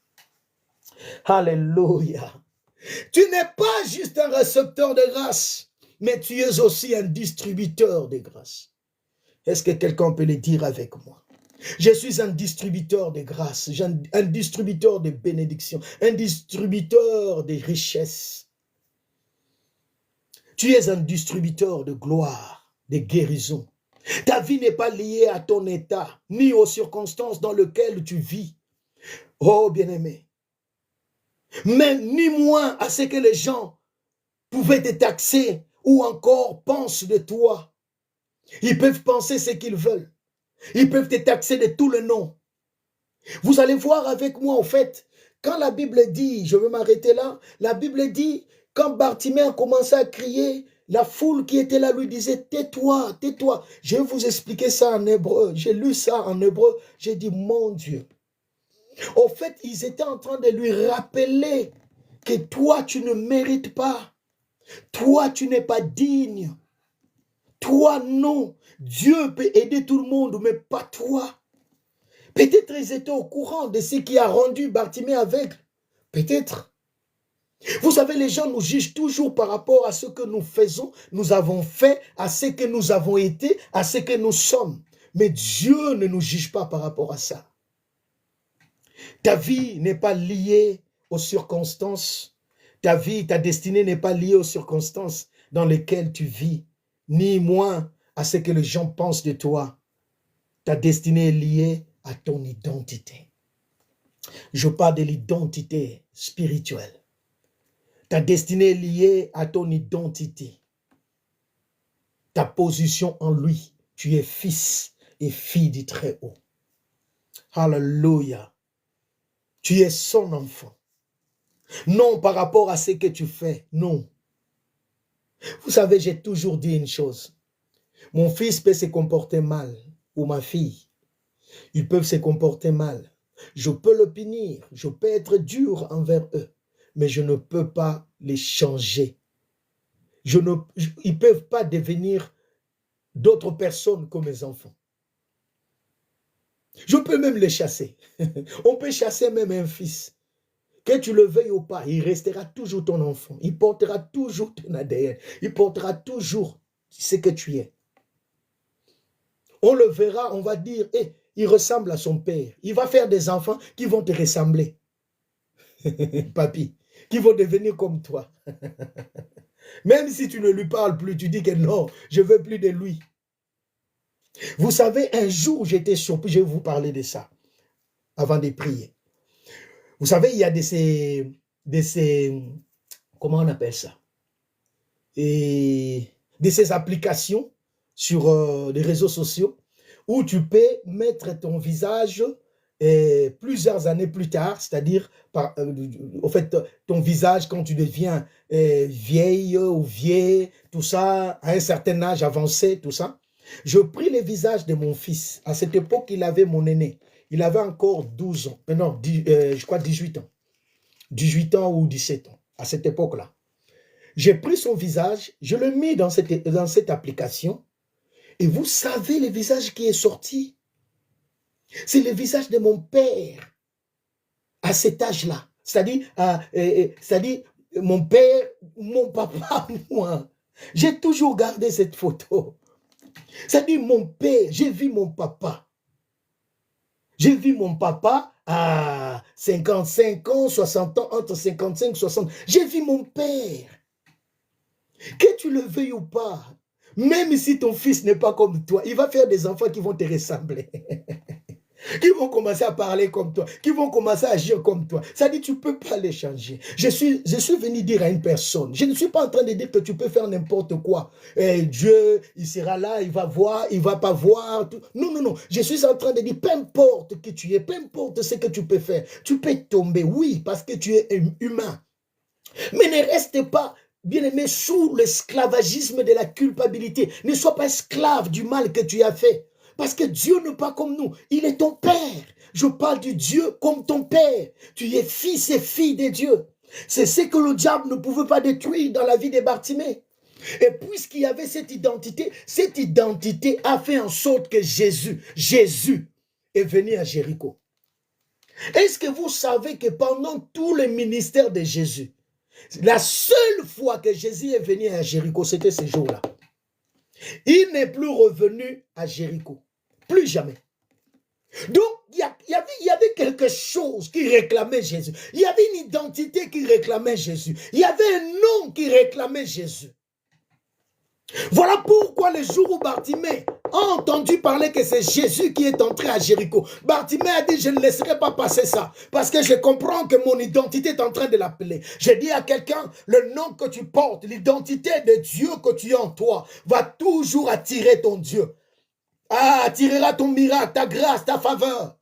Alléluia. Tu n'es pas juste un récepteur de grâce, mais tu es aussi un distributeur de grâce. Est-ce que quelqu'un peut le dire avec moi? Je suis un distributeur de grâce, un distributeur de bénédiction, un distributeur de richesse. Tu es un distributeur de gloire, de guérison. Ta vie n'est pas liée à ton état, ni aux circonstances dans lesquelles tu vis. Oh, bien-aimé. Mais ni moins à ce que les gens pouvaient te taxer ou encore pensent de toi. Ils peuvent penser ce qu'ils veulent. Ils peuvent te taxer de tout le nom. Vous allez voir avec moi, en fait, quand la Bible dit, je vais m'arrêter là, la Bible dit, quand Bartimée a commencé à crier, la foule qui était là lui disait, tais-toi, tais-toi. Je vais vous expliquer ça en hébreu. J'ai lu ça en hébreu. J'ai dit, mon Dieu. Au fait, ils étaient en train de lui rappeler que toi, tu ne mérites pas. Toi, tu n'es pas digne. Toi, non. Dieu peut aider tout le monde, mais pas toi. Peut-être ils étaient au courant de ce qui a rendu Bartimée aveugle. Peut-être. Vous savez, les gens nous jugent toujours par rapport à ce que nous faisons, nous avons fait, à ce que nous avons été, à ce que nous sommes. Mais Dieu ne nous juge pas par rapport à ça. Ta vie n'est pas liée aux circonstances. Ta vie, ta destinée n'est pas liée aux circonstances dans lesquelles tu vis, ni moins à ce que les gens pensent de toi. Ta destinée est liée à ton identité. Je parle de l'identité spirituelle. Ta destinée est liée à ton identité. Ta position en lui. Tu es fils et fille du Très-Haut. Alléluia. Tu es son enfant. Non par rapport à ce que tu fais. Non. Vous savez, j'ai toujours dit une chose. Mon fils peut se comporter mal, ou ma fille. Ils peuvent se comporter mal. Je peux le punir. Je peux être dur envers eux. Mais je ne peux pas les changer. Ils ne peuvent pas devenir d'autres personnes que mes enfants. Je peux même les chasser. On peut chasser même un fils. Que tu le veuilles ou pas, il restera toujours ton enfant. Il portera toujours ton ADN. Il portera toujours ce que tu es. On le verra, on va dire, hey, il ressemble à son père. Il va faire des enfants qui vont te ressembler. Papi, qui vont devenir comme toi. Même si tu ne lui parles plus, tu dis que non, je ne veux plus de lui. Vous savez, un jour, j'étais surpris, je vais vous parler de ça, avant de prier. Vous savez, il y a de ces comment on appelle ça? Et de ces applications sur les réseaux sociaux où tu peux mettre ton visage plusieurs années plus tard, c'est-à-dire, au fait, ton visage quand tu deviens vieille ou vieux, tout ça, à un certain âge avancé, tout ça. Je pris le visage de mon fils. À cette époque, il avait mon aîné. Il avait encore 12 ans. Non, je crois 18 ans. 18 ans ou 17 ans, à cette époque-là. J'ai pris son visage, je l'ai mis dans cette application. Et vous savez le visage qui est sorti? C'est le visage de mon père à cet âge-là. C'est-à-dire, mon père, mon papa, moi. J'ai toujours gardé cette photo. C'est-à-dire, mon père, j'ai vu mon papa. J'ai vu mon papa à 55 ans, 60 ans, entre 55 et 60. J'ai vu mon père. Que tu le veuilles ou pas, même si ton fils n'est pas comme toi, il va faire des enfants qui vont te ressembler. Qui vont commencer à parler comme toi, qui vont commencer à agir comme toi. Ça dit, tu ne peux pas les changer. Je suis venu dire à une personne, je ne suis pas en train de dire que tu peux faire n'importe quoi. Dieu, il sera là, il va voir, il ne va pas voir. Tout. Non, non, non. Je suis en train de dire, peu importe qui tu es, peu importe ce que tu peux faire, tu peux tomber, oui, parce que tu es humain. Mais ne reste pas, bien-aimé, sous l'esclavagisme de la culpabilité. Ne sois pas esclave du mal que tu as fait. Parce que Dieu n'est pas comme nous. Il est ton Père. Je parle du Dieu comme ton Père. Tu es fils et fille de Dieu. C'est ce que le diable ne pouvait pas détruire dans la vie de Bartimée. Et puisqu'il y avait cette identité a fait en sorte que Jésus est venu à Jéricho. Est-ce que vous savez que pendant tout le ministère de Jésus, la seule fois que Jésus est venu à Jéricho, c'était ce jour-là. Il n'est plus revenu à Jéricho. Plus jamais. Donc, il y avait quelque chose qui réclamait Jésus. Il y avait une identité qui réclamait Jésus. Il y avait un nom qui réclamait Jésus. Voilà pourquoi le jour où Bartimée a entendu parler que c'est Jésus qui est entré à Jéricho, Bartimée a dit, je ne laisserai pas passer ça, parce que je comprends que mon identité est en train de l'appeler. Je dis à quelqu'un, le nom que tu portes, l'identité de Dieu que tu as en toi, va toujours attirer ton Dieu. Attirera ton miracle, ta grâce, ta faveur.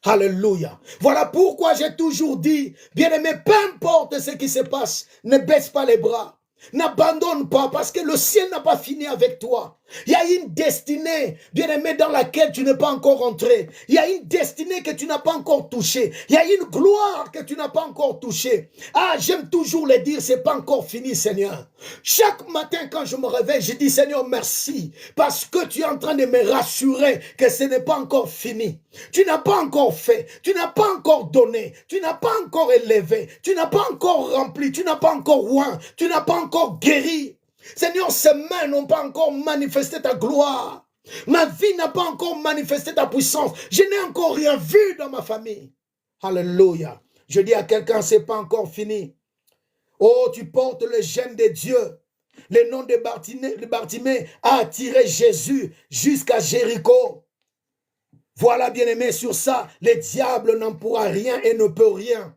Alléluia. Voilà pourquoi j'ai toujours dit, bien-aimé, peu importe ce qui se passe, ne baisse pas les bras. N'abandonne pas parce que le ciel n'a pas fini avec toi. Il y a une destinée, bien-aimé, dans laquelle tu n'es pas encore entré. Il y a une destinée que tu n'as pas encore touchée. Il y a une gloire que tu n'as pas encore touchée. J'aime toujours le dire, c'est pas encore fini, Seigneur. Chaque matin, quand je me réveille, je dis, Seigneur, merci. Parce que tu es en train de me rassurer que ce n'est pas encore fini. Tu n'as pas encore fait. Tu n'as pas encore donné. Tu n'as pas encore élevé. Tu n'as pas encore rempli. Tu n'as pas encore oint. Tu n'as pas encore guéri. Seigneur, ces mains n'ont pas encore manifesté ta gloire. Ma vie n'a pas encore manifesté ta puissance. Je n'ai encore rien vu dans ma famille. Alléluia. Je dis à quelqu'un, c'est pas encore fini. Oh, tu portes le gène de Dieu. Le nom de Bartimée a attiré Jésus jusqu'à Jéricho. Voilà, bien-aimé, sur ça, le diable n'en pourra rien et ne peut rien.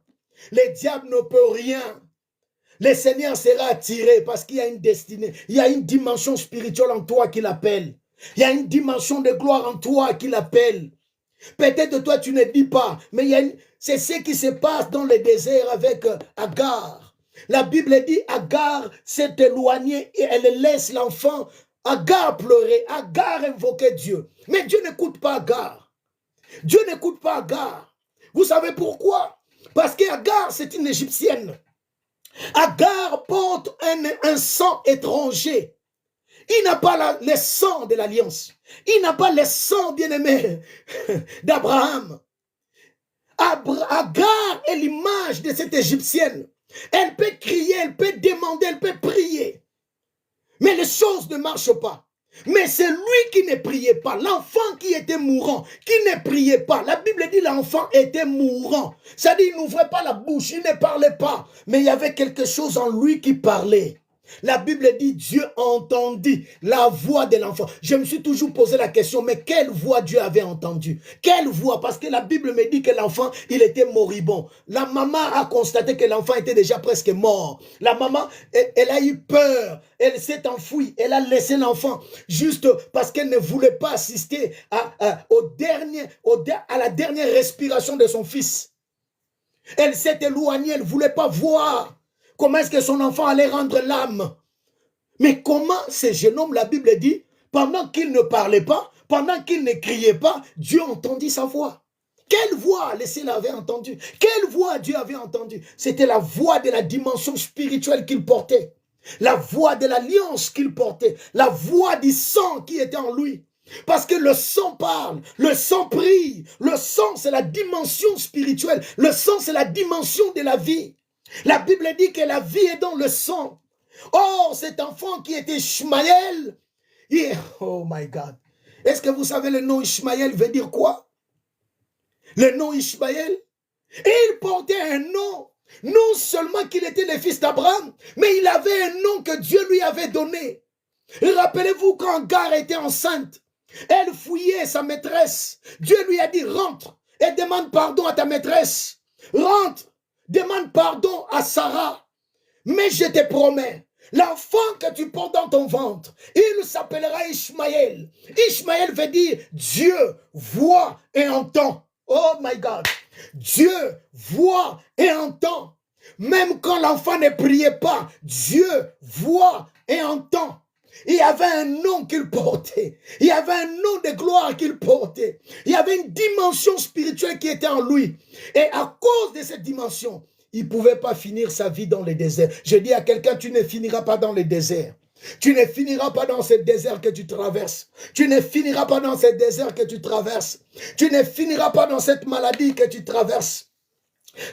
Le diable ne peut rien. Le Seigneur sera attiré parce qu'il y a une destinée. Il y a une dimension spirituelle en toi qui l'appelle. Il y a une dimension de gloire en toi qui l'appelle. Peut-être toi tu ne dis pas, mais c'est ce qui se passe dans le désert avec Agar. La Bible dit Agar s'est éloignée et elle laisse l'enfant. Agar pleurait, Agar invoquait Dieu. Mais Dieu n'écoute pas Agar. Dieu n'écoute pas Agar. Vous savez pourquoi? Parce qu'Agar c'est une Égyptienne. Agar porte un sang étranger. Il n'a pas le sang de l'alliance. Il n'a pas le sang bien-aimé d'Abraham. Agar est l'image de cette Égyptienne. Elle peut crier, elle peut demander, elle peut prier. Mais les choses ne marchent pas. Mais c'est lui qui ne priait pas. L'enfant qui était mourant, qui ne priait pas. La Bible dit l'enfant était mourant. Ça dit, il n'ouvrait pas la bouche, il ne parlait pas. Mais il y avait quelque chose en lui qui parlait. La Bible dit Dieu entendit la voix de l'enfant. Je me suis toujours posé la question, mais quelle voix Dieu avait entendue? Quelle voix? Parce que la Bible me dit que l'enfant, il était moribond. La maman a constaté que l'enfant était déjà presque mort. La maman, elle a eu peur. Elle s'est enfuie. Elle a laissé l'enfant juste parce qu'elle ne voulait pas assister à la dernière respiration de son fils. Elle s'est éloignée. Elle ne voulait pas voir. Comment est-ce que son enfant allait rendre l'âme? Mais comment ce jeune homme, la Bible dit, pendant qu'il ne parlait pas, pendant qu'il ne criait pas, Dieu entendit sa voix. Quelle voix le ciel avait entendu? Quelle voix Dieu avait entendu? C'était la voix de la dimension spirituelle qu'il portait. La voix de l'alliance qu'il portait. La voix du sang qui était en lui. Parce que le sang parle, le sang prie. Le sang, c'est la dimension spirituelle. Le sang, c'est la dimension de la vie. La Bible dit que la vie est dans le sang. Or, cet enfant qui était Ishmaël, oh my God. Est-ce que vous savez le nom Ishmaël veut dire quoi? Le nom Ishmaël. Et il portait un nom. Non seulement qu'il était le fils d'Abraham, mais il avait un nom que Dieu lui avait donné. Rappelez-vous quand Agar était enceinte, elle fouillait sa maîtresse. Dieu lui a dit, rentre et demande pardon à ta maîtresse. Rentre, demande pardon à Sarah. Mais je te promets, l'enfant que tu portes dans ton ventre, il s'appellera Ishmaël. Ishmaël veut dire Dieu voit et entend. Oh my God. Dieu voit et entend. Même quand l'enfant ne priait pas, Dieu voit et entend. Il y avait un nom qu'il portait. Il y avait un nom de gloire qu'il portait. Il y avait une dimension spirituelle qui était en lui. Et à cause de cette dimension, il ne pouvait pas finir sa vie dans les déserts. Je dis à quelqu'un, tu ne finiras pas dans les déserts. Tu ne finiras pas dans ce désert que tu traverses. Tu ne finiras pas dans ce désert que tu traverses. Tu ne finiras pas dans cette maladie que tu traverses.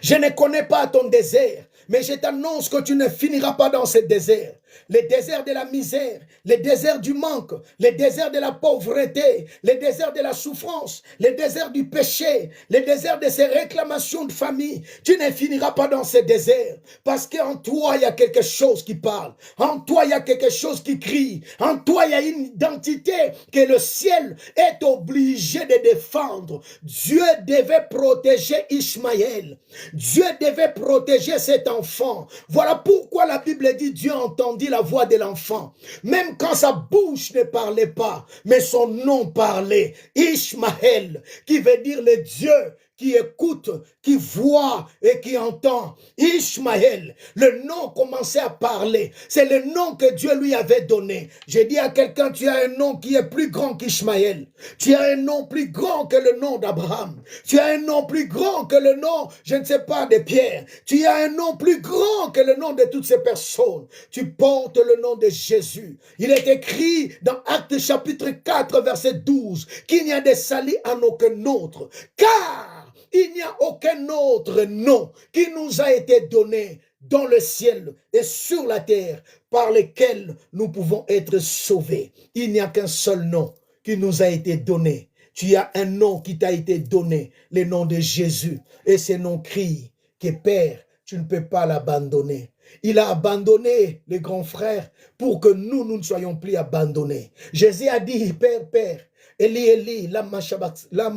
Je ne connais pas ton désert, mais je t'annonce que tu ne finiras pas dans ce désert. Le désert de la misère, le désert du manque, le désert de la pauvreté, le désert de la souffrance, le désert du péché, le désert de ces réclamations de famille. Tu ne finiras pas dans ce désert parce qu'en toi, il y a quelque chose qui parle. En toi, il y a quelque chose qui crie. En toi, il y a une identité que le ciel est obligé de défendre. Dieu devait protéger Ishmaël. Dieu devait protéger cet enfant. Voilà pourquoi la Bible dit Dieu entendit la voix de l'enfant. Même quand sa bouche ne parlait pas, mais son nom parlait. Ishmaël, qui veut dire le Dieu qui écoute, qui voit et qui entend. Ishmaël, le nom commençait à parler. C'est le nom que Dieu lui avait donné. J'ai dit à quelqu'un, tu as un nom qui est plus grand qu'Ishmaël. Tu as un nom plus grand que le nom d'Abraham. Tu as un nom plus grand que le nom, je ne sais pas, de Pierre. Tu as un nom plus grand que le nom de toutes ces personnes. Tu portes le nom de Jésus. Il est écrit dans Actes chapitre 4, verset 12, qu'il n'y a de salut en aucun autre. Car il n'y a aucun autre nom qui nous a été donné dans le ciel et sur la terre par lequel nous pouvons être sauvés. Il n'y a qu'un seul nom qui nous a été donné. Tu as un nom qui t'a été donné, le nom de Jésus. Et ce nom crie que Père, tu ne peux pas l'abandonner. Il a abandonné les grands frères pour que nous ne soyons plus abandonnés. Jésus a dit, Père, Père, Eli, Eli, lama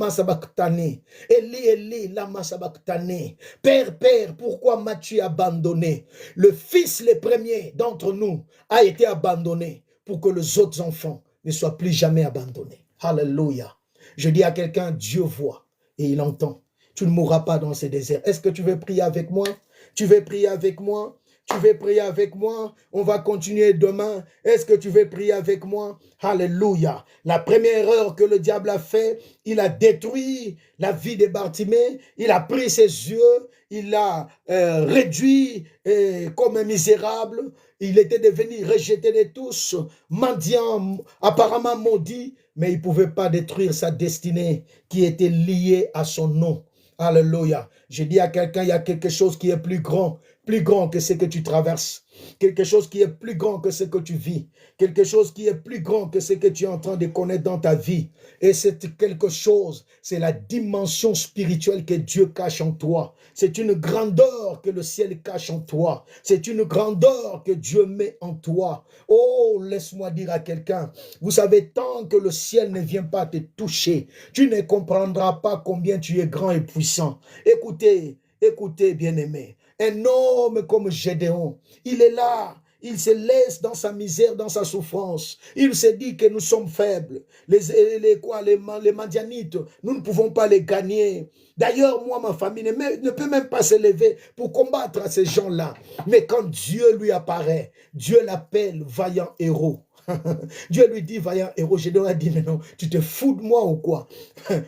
sabachthani. Eli, Eli, lama sabachthani. Père, Père, pourquoi m'as-tu abandonné? Le fils, le premier d'entre nous, a été abandonné pour que les autres enfants ne soient plus jamais abandonnés. Alléluia. Je dis à quelqu'un, Dieu voit et il entend. Tu ne mourras pas dans ce désert. Est-ce que tu veux prier avec moi? Tu veux prier avec moi? Tu veux prier avec moi? On va continuer demain. Est-ce que tu veux prier avec moi? Alléluia. La première erreur que le diable a fait, il a détruit la vie de Bartimée. Il a pris ses yeux. Il l'a réduit comme un misérable. Il était devenu rejeté de tous, mendiant, apparemment maudit, mais il ne pouvait pas détruire sa destinée qui était liée à son nom. Alléluia. Je dis à quelqu'un, il y a quelque chose qui est plus grand que ce que tu traverses. Quelque chose qui est plus grand que ce que tu vis. Quelque chose qui est plus grand que ce que tu es en train de connaître dans ta vie. Et c'est quelque chose, c'est la dimension spirituelle que Dieu cache en toi. C'est une grandeur que le ciel cache en toi. C'est une grandeur que Dieu met en toi. Oh, laisse-moi dire à quelqu'un, vous savez, tant que le ciel ne vient pas te toucher, tu ne comprendras pas combien tu es grand et puissant. Écoutez, écoutez, bien-aimés. Un homme comme Gédéon, il est là, il se laisse dans sa misère, dans sa souffrance. Il se dit que nous sommes faibles. Les Madianites, nous ne pouvons pas les gagner. D'ailleurs, moi, ma famille ne peut même pas se lever pour combattre ces gens-là. Mais quand Dieu lui apparaît, Dieu l'appelle vaillant héros. Dieu lui dit, vaillant héros. Gédéon a dit, mais non, tu te fous de moi ou quoi?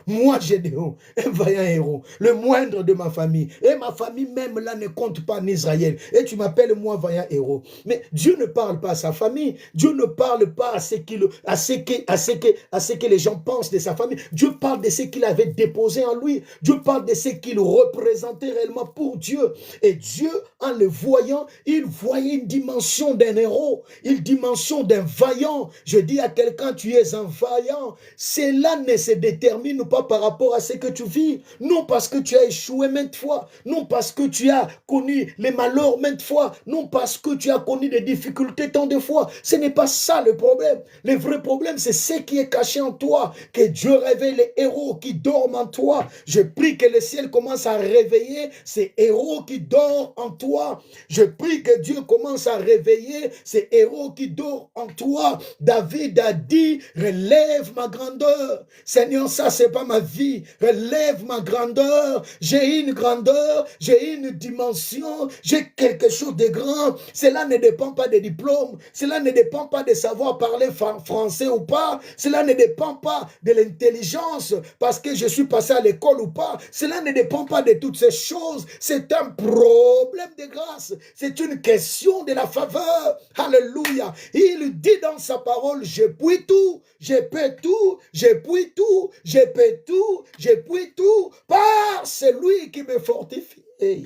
Moi, Gédéon, un vaillant héros, le moindre de ma famille. Et ma famille même là ne compte pas en Israël. Et tu m'appelles moi vaillant héros. Mais Dieu ne parle pas à sa famille. Dieu ne parle pas à ce que les gens pensent de sa famille. Dieu parle de ce qu'il avait déposé en lui. Dieu me parle de ce qu'il représentait réellement pour Dieu. Et Dieu, en le voyant, il voyait une dimension d'un héros, une dimension d'un vaillant. Je dis à quelqu'un, tu es un vaillant. Cela ne se détermine pas par rapport à ce que tu vis, non parce que tu as échoué maintes fois, non parce que tu as connu les malheurs maintes fois, non parce que tu as connu des difficultés tant de fois. Ce n'est pas ça le problème. Le vrai problème, c'est ce qui est caché en toi, que Dieu réveille les héros qui dorment en toi. Je prie que le ciel commence à réveiller ces héros qui dorment en toi. Je prie que Dieu commence à réveiller ces héros qui dorment en toi. David a dit, relève ma grandeur. Seigneur, ça c'est pas ma vie. Relève ma grandeur. J'ai une grandeur, j'ai une dimension, j'ai quelque chose de grand. Cela ne dépend pas des diplômes, cela ne dépend pas de savoir parler français ou pas, cela ne dépend pas de l'intelligence parce que je suis passé à l'école ou pas, cela ne dépend pas de toutes ces choses. C'est un problème de grâce, c'est une question de la faveur. Alléluia. Il dit dans sa parole, je puis tout, je peux tout, je puis tout, je peux tout, je puis tout par celui qui me fortifie. Hey.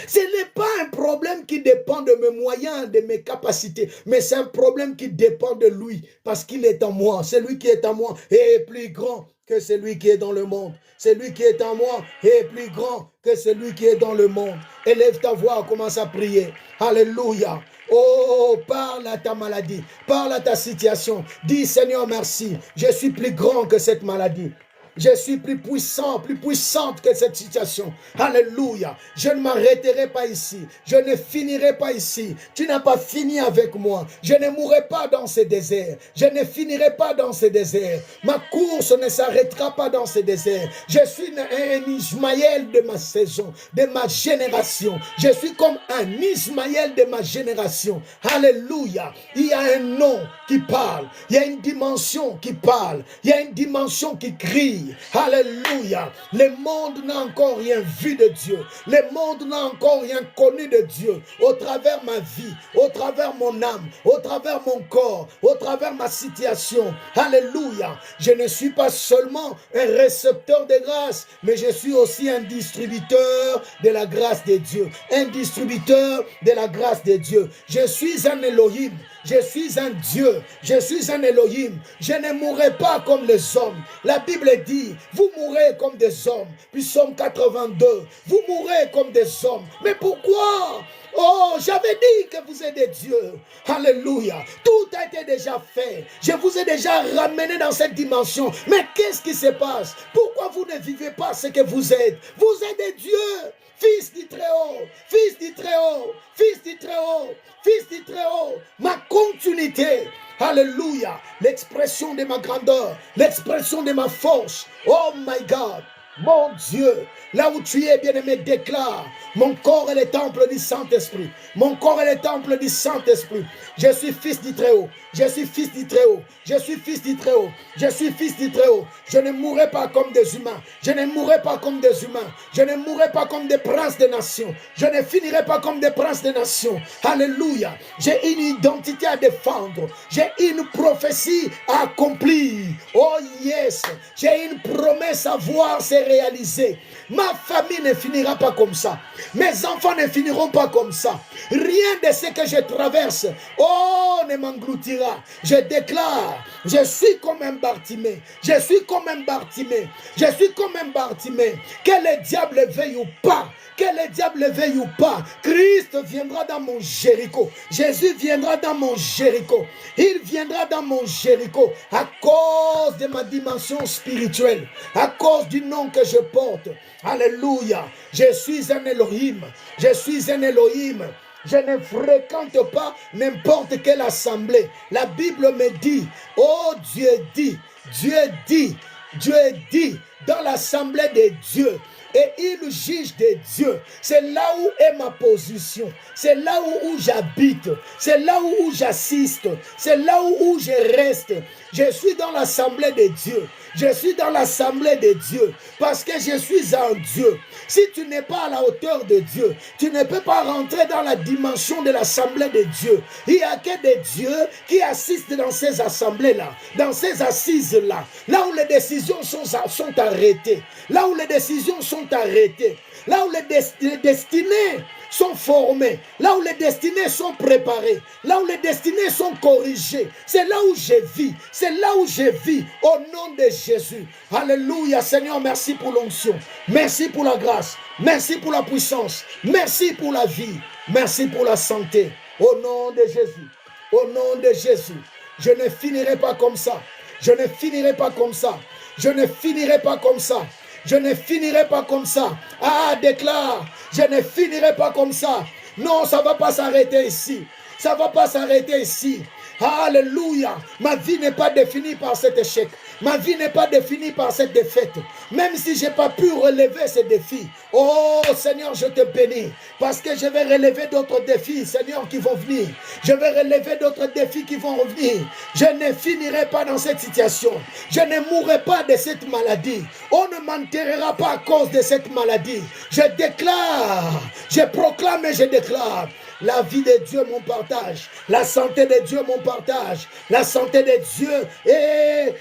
Ce n'est pas un problème qui dépend de mes moyens, de mes capacités, mais c'est un problème qui dépend de lui, parce qu'il est en moi. Celui qui est en moi est plus grand que celui qui est dans le monde. Celui qui est en moi est plus grand que celui qui est dans le monde. Élève ta voix, commence à prier. Alléluia. Oh, parle à ta maladie, parle à ta situation. Dis, Seigneur, merci. Je suis plus grand que cette maladie. Je suis plus puissant, plus puissante que cette situation. Alléluia. Je ne m'arrêterai pas ici. Je ne finirai pas ici. Tu n'as pas fini avec moi. Je ne mourrai pas dans ce désert. Je ne finirai pas dans ce désert. Ma course ne s'arrêtera pas dans ce désert. Je suis un Ismaël de ma saison, de ma génération. Je suis comme un Ismaël de ma génération. Alléluia. Il y a un nom qui parle. Il y a une dimension qui parle. Il y a une dimension qui crie. Alléluia. Le monde n'a encore rien vu de Dieu. Le monde n'a encore rien connu de Dieu. Au travers ma vie, au travers mon âme, au travers mon corps, au travers ma situation. Alléluia. Je ne suis pas seulement un récepteur de grâce, mais je suis aussi un distributeur de la grâce de Dieu. Un distributeur de la grâce de Dieu. Je suis un Elohim. Je suis un Dieu, je suis un Elohim. Je ne mourrai pas comme les hommes. La Bible dit, vous mourrez comme des hommes. Puis Psaume 82, vous mourrez comme des hommes. Mais pourquoi? Oh, j'avais dit que vous êtes des dieux. Alléluia. Tout a été déjà fait. Je vous ai déjà ramené dans cette dimension. Mais qu'est-ce qui se passe? Pourquoi vous ne vivez pas ce que vous êtes? Vous êtes des dieux. Fils du Très-Haut, Fils du Très-Haut, Fils du Très-Haut, Fils du Très-Haut, ma continuité. Alléluia. L'expression de ma grandeur, l'expression de ma force. Oh my God. Mon Dieu, là où tu es, bien-aimé, déclare, mon corps est le temple du Saint-Esprit. Mon corps est le temple du Saint-Esprit. Je suis fils du Très-Haut. Je suis fils du Très-Haut. Je suis fils du Très-Haut. Je suis fils du Très-Haut. Je ne mourrai pas comme des humains. Je ne mourrai pas comme des humains. Je ne mourrai pas comme des princes des nations. Je ne finirai pas comme des princes des nations. Alléluia. J'ai une identité à défendre. J'ai une prophétie à accomplir. Oh yes. J'ai une promesse à voir se réaliser. Ma famille ne finira pas comme ça. Mes enfants ne finiront pas comme ça. Rien de ce que je traverse, oh, ne m'engloutira. Je déclare, je suis comme un Bartimée. Je suis comme un Bartimée. Je suis comme un Bartimée. Que le diable veille ou pas. Que le diable veille ou pas, Christ viendra dans mon Jéricho. Jésus viendra dans mon Jéricho. Il viendra dans mon Jéricho à cause de ma dimension spirituelle, à cause du nom que je porte. Alléluia. Je suis un Elohim. Je suis un Elohim. Je ne fréquente pas n'importe quelle assemblée. La Bible me dit, oh Dieu dit, Dieu dit, Dieu dit, dans l'assemblée de Dieu. Et il juge des dieux. C'est là où est ma position. C'est là où j'habite. C'est là où j'assiste. C'est là où je reste. Je suis dans l'assemblée des dieux. Je suis dans l'assemblée de Dieu parce que je suis en Dieu. Si tu n'es pas à la hauteur de Dieu, tu ne peux pas rentrer dans la dimension de l'assemblée de Dieu. Il n'y a que des dieux qui assistent dans ces assemblées-là, dans ces assises-là, là où les décisions sont arrêtées, là où les décisions sont arrêtées, là où les destinées sont formés, là où les destinées sont préparées, là où les destinées sont corrigées. C'est là où je vis, c'est là où je vis, au nom de Jésus. Alléluia, Seigneur, merci pour l'onction, merci pour la grâce, merci pour la puissance, merci pour la vie, merci pour la santé, au nom de Jésus, au nom de Jésus. Je ne finirai pas comme ça, je ne finirai pas comme ça, je ne finirai pas comme ça. Je ne finirai pas comme ça. Ah, déclare, je ne finirai pas comme ça. Non, ça ne va pas s'arrêter ici. Ça ne va pas s'arrêter ici. Alléluia. Ma vie n'est pas définie par cet échec. Ma vie n'est pas définie par cette défaite. Même si je n'ai pas pu relever ces défis. Oh Seigneur, je te bénis. Parce que je vais relever d'autres défis, Seigneur, qui vont venir. Je vais relever d'autres défis qui vont revenir. Je ne finirai pas dans cette situation. Je ne mourrai pas de cette maladie. On ne m'enterrera pas à cause de cette maladie. Je déclare, je proclame et je déclare. La vie de Dieu, mon partage. La santé de Dieu, mon partage. La santé de Dieu et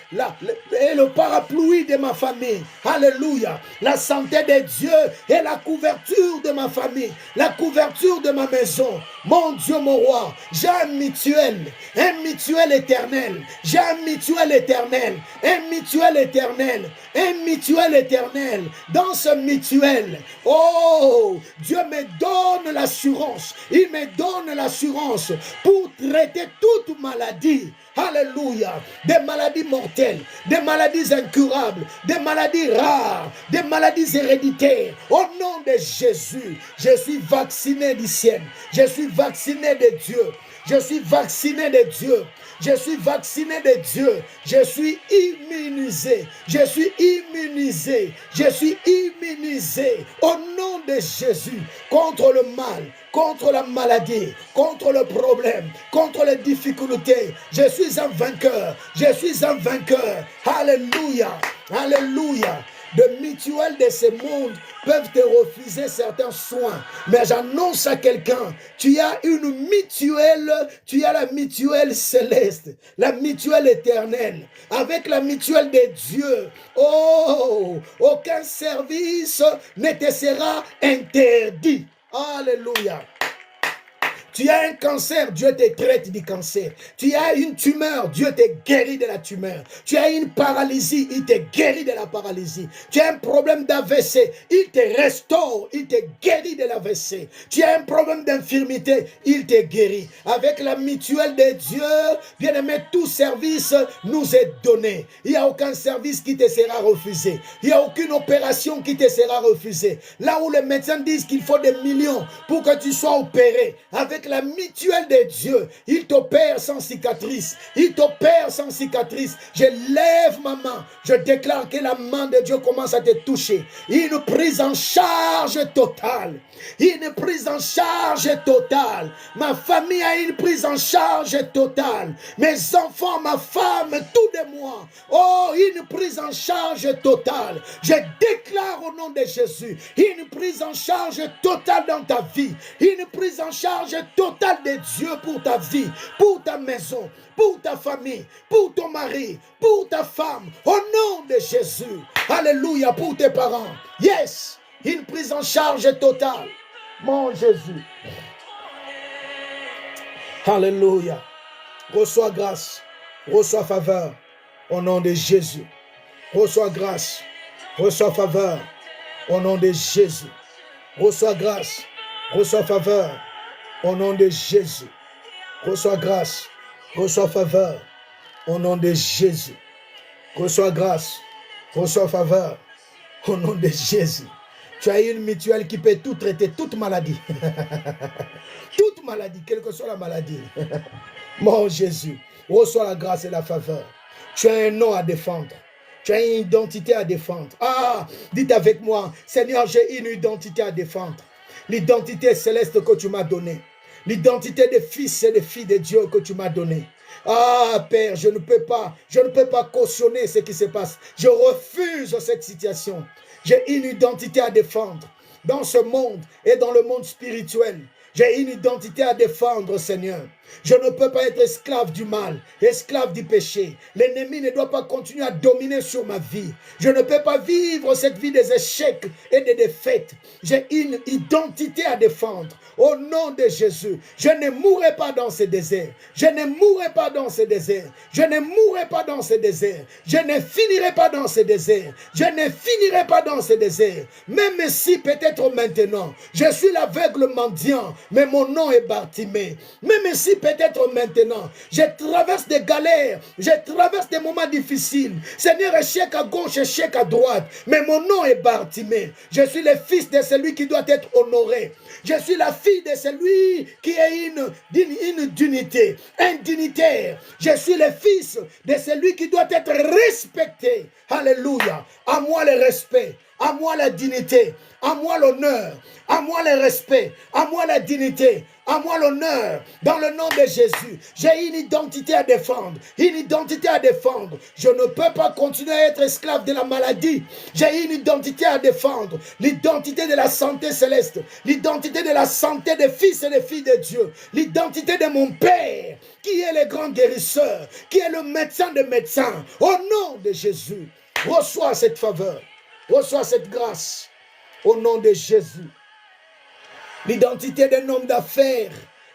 le parapluie de ma famille. Alléluia. La santé de Dieu et la couverture de ma famille. La couverture de ma maison. Mon Dieu, mon roi. J'ai un mutuel éternel. J'ai un mutuel éternel. Un mutuel éternel. Un mutuel éternel. Dans ce mutuel, oh, Dieu me donne l'assurance. Il me donne l'assurance pour traiter toute maladie. Alléluia. Des maladies mortelles, des maladies incurables, des maladies rares, des maladies héréditaires. Au nom de Jésus, je suis vacciné du ciel. Je suis vacciné de Dieu. Je suis vacciné de Dieu. Je suis vacciné de Dieu. Je suis immunisé. Je suis immunisé. Je suis immunisé. Au nom de Jésus. Contre le mal. Contre la maladie. Contre le problème. Contre les difficultés. Je suis un vainqueur. Je suis un vainqueur. Alléluia. Alléluia. De mutuelles de ce monde peuvent te refuser certains soins. Mais j'annonce à quelqu'un, tu as une mutuelle, tu as la mutuelle céleste, la mutuelle éternelle. Avec la mutuelle de Dieu, oh, aucun service ne te sera interdit. Alléluia. Tu as un cancer, Dieu te traite du cancer. Tu as une tumeur, Dieu te guérit de la tumeur. Tu as une paralysie, il te guérit de la paralysie. Tu as un problème d'AVC, il te restaure, il te guérit de l'AVC. Tu as un problème d'infirmité, il te guérit. Avec la mutuelle de Dieu, bien aimé, tout service nous est donné. Il n'y a aucun service qui te sera refusé. Il n'y a aucune opération qui te sera refusée. Là où les médecins disent qu'il faut des millions pour que tu sois opéré, avec la mutuelle de Dieu, il t'opère sans cicatrice. Il t'opère sans cicatrice. Je lève ma main. Je déclare que la main de Dieu commence à te toucher. Une prise en charge totale. Une prise en charge totale. Ma famille a une prise en charge totale. Mes enfants, ma femme, tout de moi. Oh, une prise en charge totale. Je déclare au nom de Jésus une prise en charge totale dans ta vie. Une prise en charge totale de Dieu pour ta vie, pour ta maison, pour ta famille, pour ton mari, pour ta femme. Au nom de Jésus. Alléluia, pour tes parents. Yes, une prise en charge totale. Mon Jésus. Alléluia. Reçois grâce, reçois faveur. Au nom de Jésus. Reçois grâce, reçois faveur. Au nom de Jésus. Reçois grâce, reçois faveur. Au nom de Jésus. Reçois grâce, reçois faveur. Au nom de Jésus. Reçois grâce, reçois faveur. Au nom de Jésus. Tu as une mutuelle qui peut tout traiter, toute maladie. Toute maladie, quelle que soit la maladie. Mon Jésus, reçois la grâce et la faveur. Tu as un nom à défendre. Tu as une identité à défendre. Ah, dites avec moi, Seigneur, j'ai une identité à défendre. L'identité céleste que tu m'as donnée. L'identité des fils et des filles de Dieu que tu m'as donnée. Ah, Père, je ne peux pas cautionner ce qui se passe. Je refuse cette situation. J'ai une identité à défendre dans ce monde et dans le monde spirituel. J'ai une identité à défendre, Seigneur. Je ne peux pas être esclave du mal, esclave du péché. L'ennemi ne doit pas continuer à dominer sur ma vie. Je ne peux pas vivre cette vie des échecs et des défaites. J'ai une identité à défendre. Au nom de Jésus, je ne mourrai pas dans ce désert. Je ne mourrai pas dans ce désert. Je ne mourrai pas dans ce désert. Je ne finirai pas dans ce désert. Je ne finirai pas dans ce désert. Même si peut-être maintenant, je suis l'aveugle mendiant, mais mon nom est Bartimée. Même si peut-être maintenant, je traverse des galères, je traverse des moments difficiles. Seigneur, échec à gauche, échec à droite, mais mon nom est Bartimée. Je suis le fils de celui qui doit être honoré. Je suis la fille de celui qui est une dignité, un dignitaire. Je suis le fils de celui qui doit être respecté. Alléluia. À moi le respect, à moi la dignité, à moi l'honneur, à moi le respect, à moi la dignité, à moi l'honneur, dans le nom de Jésus. J'ai une identité à défendre, une identité à défendre. Je ne peux pas continuer à être esclave de la maladie. J'ai une identité à défendre, l'identité de la santé céleste, l'identité de la santé des fils et des filles de Dieu, l'identité de mon Père, qui est le grand guérisseur, qui est le médecin des médecins. Au nom de Jésus, reçois cette faveur, reçois cette grâce, au nom de Jésus. L'identité d'un homme d'affaires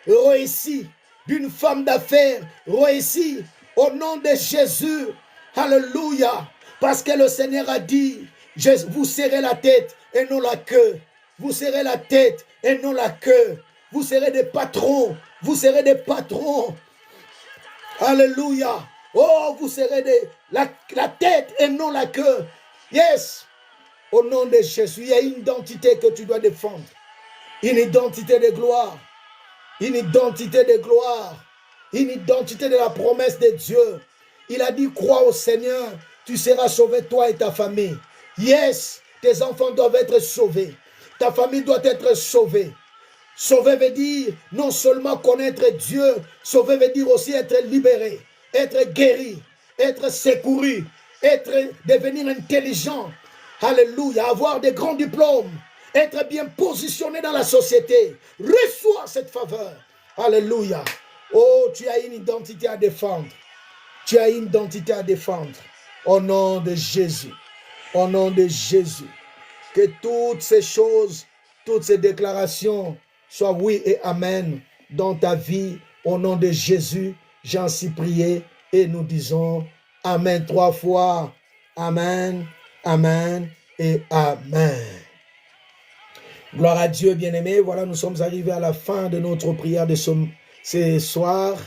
réussi, d'une femme d'affaires réussie, au nom de Jésus. Alléluia. Parce que le Seigneur a dit, vous serrez la tête et non la queue. Vous serrez la tête et non la queue. Vous serez des patrons. Vous serez des patrons. Alléluia. Oh, vous serez la tête et non la queue. Yes. Au nom de Jésus, il y a une identité que tu dois défendre. Une identité de gloire. Une identité de gloire. Une identité de la promesse de Dieu. Il a dit, crois au Seigneur, tu seras sauvé, toi et ta famille. Yes, tes enfants doivent être sauvés. Ta famille doit être sauvée. Sauver veut dire non seulement connaître Dieu, sauver veut dire aussi être libéré, être guéri, être secouru, devenir intelligent. Alléluia, avoir des grands diplômes, être bien positionné dans la société. Reçois cette faveur. Alléluia. Oh, tu as une identité à défendre. Tu as une identité à défendre. Au nom de Jésus. Au nom de Jésus. Que toutes ces choses, toutes ces déclarations soient oui et amen dans ta vie. Au nom de Jésus, j'ai ainsi prié et nous disons amen 3 fois. Amen, amen et amen. Gloire à Dieu, bien-aimé. Voilà, nous sommes arrivés à la fin de notre prière de ce soir.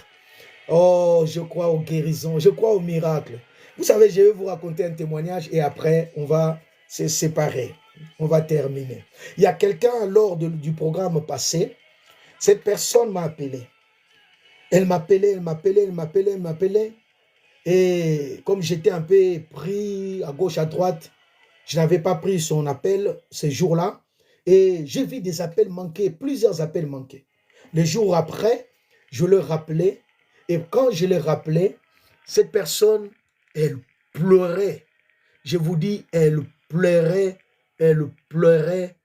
Oh, je crois aux guérisons, je crois aux miracles. Vous savez, je vais vous raconter un témoignage et après, on va se séparer. On va terminer. Il y a quelqu'un lors du programme passé, cette personne m'a appelé. Elle m'appelait. Et comme j'étais un peu pris à gauche, à droite, je n'avais pas pris son appel ce jour-là. Et j'ai vu des appels manqués, plusieurs appels manqués. Le jour après, je le rappelais. Et quand je le rappelais, cette personne, elle pleurait. Je vous dis, elle pleurait. Elle pleurait.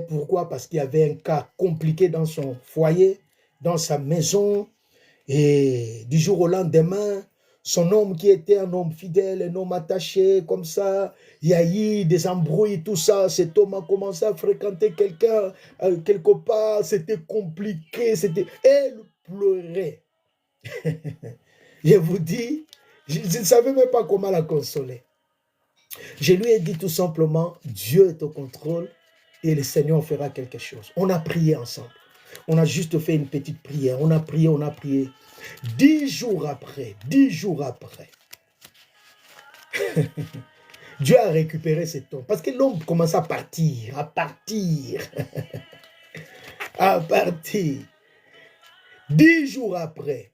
Pourquoi? Parce qu'il y avait un cas compliqué dans son foyer, dans sa maison. Et du jour au lendemain, son homme qui était un homme fidèle, un homme attaché, comme ça, il y a eu des embrouilles, tout ça. Cet homme a commencé à fréquenter quelqu'un, quelque part, c'était compliqué. Elle pleurait. Je vous dis, je ne savais même pas comment la consoler. Je lui ai dit tout simplement, Dieu est au contrôle et le Seigneur fera quelque chose. On a prié ensemble. On a juste fait une petite prière. On a prié. 10 jours après, Dieu a récupéré cet homme. Parce que l'homme commence à partir. À partir. 10 jours après.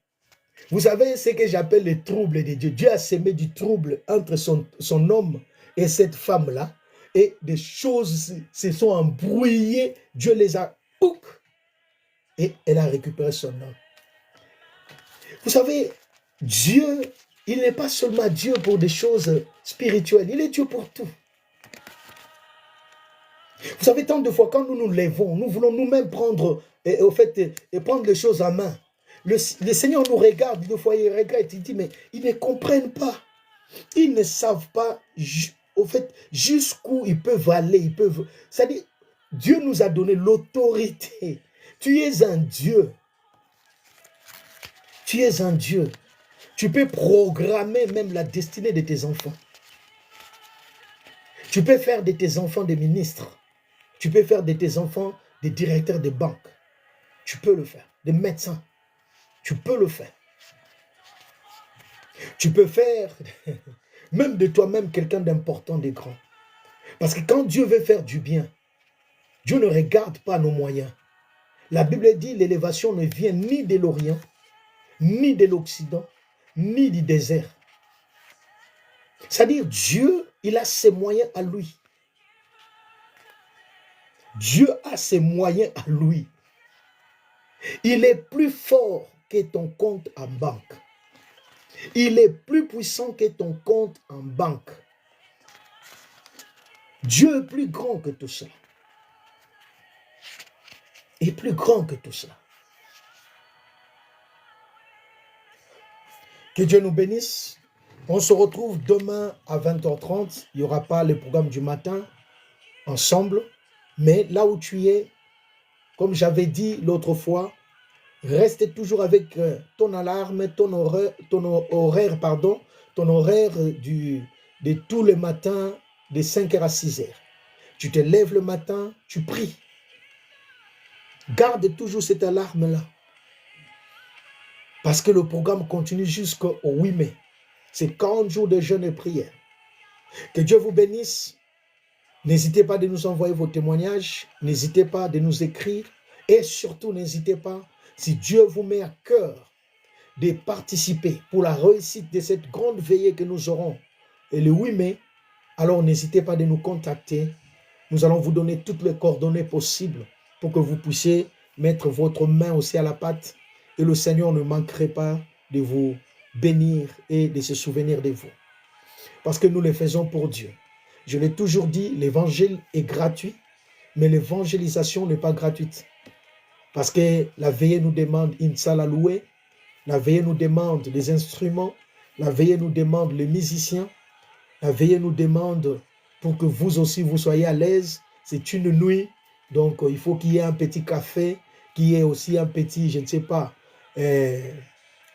Vous savez ce que j'appelle le trouble de Dieu. Dieu a semé du trouble entre son homme et cette femme-là. Et des choses se sont embrouillées. Dieu les a... et elle a récupéré son homme. Vous savez, Dieu, il n'est pas seulement Dieu pour des choses spirituelles, il est Dieu pour tout. Vous savez, tant de fois, quand nous nous lèvons, nous voulons nous-mêmes prendre, prendre les choses en main. Le Seigneur nous regarde, des fois il regrette, il dit, mais ils ne comprennent pas. Ils ne savent pas, au fait, jusqu'où ils peuvent aller. C'est-à-dire, Dieu nous a donné l'autorité. Tu es un Dieu. Tu es un Dieu. Tu peux programmer même la destinée de tes enfants. Tu peux faire de tes enfants des ministres. Tu peux faire de tes enfants des directeurs de banque. Tu peux le faire. Des médecins. Tu peux le faire. Tu peux faire même de toi-même quelqu'un d'important, de grand. Parce que quand Dieu veut faire du bien, Dieu ne regarde pas nos moyens. La Bible dit l'élévation ne vient ni de l'Orient, ni de l'Occident, ni du désert. C'est-à-dire Dieu, il a ses moyens à lui. Dieu a ses moyens à lui. Il est plus fort que ton compte en banque. Il est plus puissant que ton compte en banque. Dieu est plus grand que tout ça. Il est plus grand que tout ça. Que Dieu nous bénisse. On se retrouve demain à 20h30. Il n'y aura pas le programme du matin ensemble. Mais là où tu es, comme j'avais dit l'autre fois, reste toujours avec ton alarme, ton horaire de tous les matins de 5h à 6h. Tu te lèves le matin, tu pries. Garde toujours cette alarme-là. Parce que le programme continue jusqu'au 8 mai. C'est 40 jours de jeûne et prière. Que Dieu vous bénisse. N'hésitez pas de nous envoyer vos témoignages. N'hésitez pas de nous écrire. Et surtout, n'hésitez pas, si Dieu vous met à cœur de participer pour la réussite de cette grande veillée que nous aurons le 8 mai, alors n'hésitez pas de nous contacter. Nous allons vous donner toutes les coordonnées possibles pour que vous puissiez mettre votre main aussi à la pâte et le Seigneur ne manquerait pas de vous bénir et de se souvenir de vous. Parce que nous le faisons pour Dieu. Je l'ai toujours dit, l'évangile est gratuit, mais l'évangélisation n'est pas gratuite. Parce que la veillée nous demande une salle à louer, la veillée nous demande des instruments, la veillée nous demande les musiciens, la veillée nous demande pour que vous aussi vous soyez à l'aise. C'est une nuit, donc il faut qu'il y ait un petit café, qu'il y ait aussi un petit, je ne sais pas,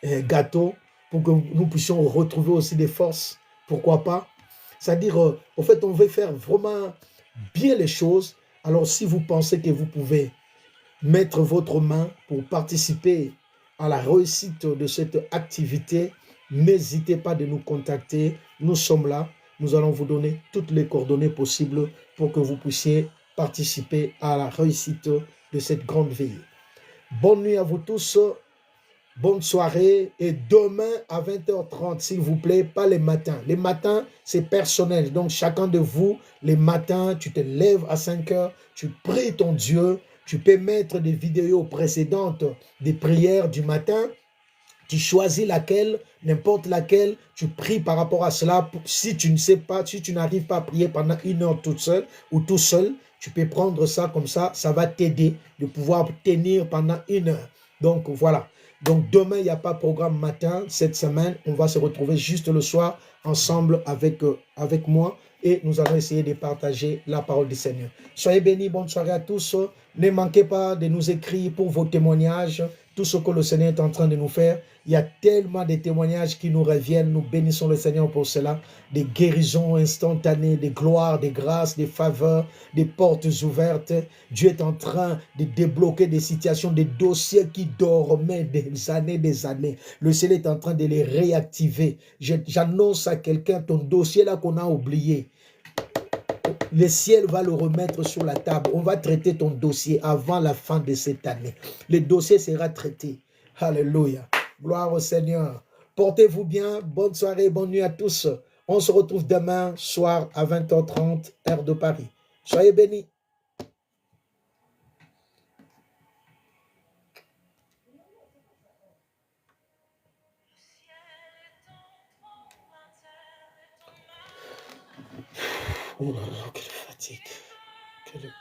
gâteau, pour que nous puissions retrouver aussi des forces. Pourquoi pas? C'est-à-dire, au fait, on veut faire vraiment bien les choses. Alors, si vous pensez que vous pouvez mettre votre main pour participer à la réussite de cette activité, n'hésitez pas de nous contacter. Nous sommes là. Nous allons vous donner toutes les coordonnées possibles pour que vous puissiez participer à la réussite de cette grande veillée. Bonne nuit à vous tous. Bonne soirée et demain à 20h30, s'il vous plaît, pas les matins. Les matins, c'est personnel. Donc, chacun de vous, les matins, tu te lèves à 5h, tu pries ton Dieu, tu peux mettre des vidéos précédentes des prières du matin. Tu choisis laquelle, n'importe laquelle, tu pries par rapport à cela. Si tu ne sais pas, si tu n'arrives pas à prier pendant 1 heure toute seule ou tout seul, tu peux prendre ça comme ça va t'aider de pouvoir tenir pendant 1 heure. Donc, voilà. Donc, demain, il n'y a pas de programme matin. Cette semaine, on va se retrouver juste le soir ensemble avec moi et nous allons essayer de partager la parole du Seigneur. Soyez bénis, bonne soirée à tous. Ne manquez pas de nous écrire pour vos témoignages, tout ce que le Seigneur est en train de nous faire. Il y a tellement de témoignages qui nous reviennent. Nous bénissons le Seigneur pour cela. Des guérisons instantanées, des gloires, des grâces, des faveurs, des portes ouvertes. Dieu est en train de débloquer des situations, des dossiers qui dormaient des années. Le ciel est en train de les réactiver. J'annonce à quelqu'un ton dossier là qu'on a oublié. Le ciel va le remettre sur la table. On va traiter ton dossier avant la fin de cette année. Le dossier sera traité. Alléluia. Gloire au Seigneur. Portez-vous bien. Bonne soirée, bonne nuit à tous. On se retrouve demain soir à 20h30, heure de Paris. Soyez bénis. Oh là là, quelle fatigue. Quelle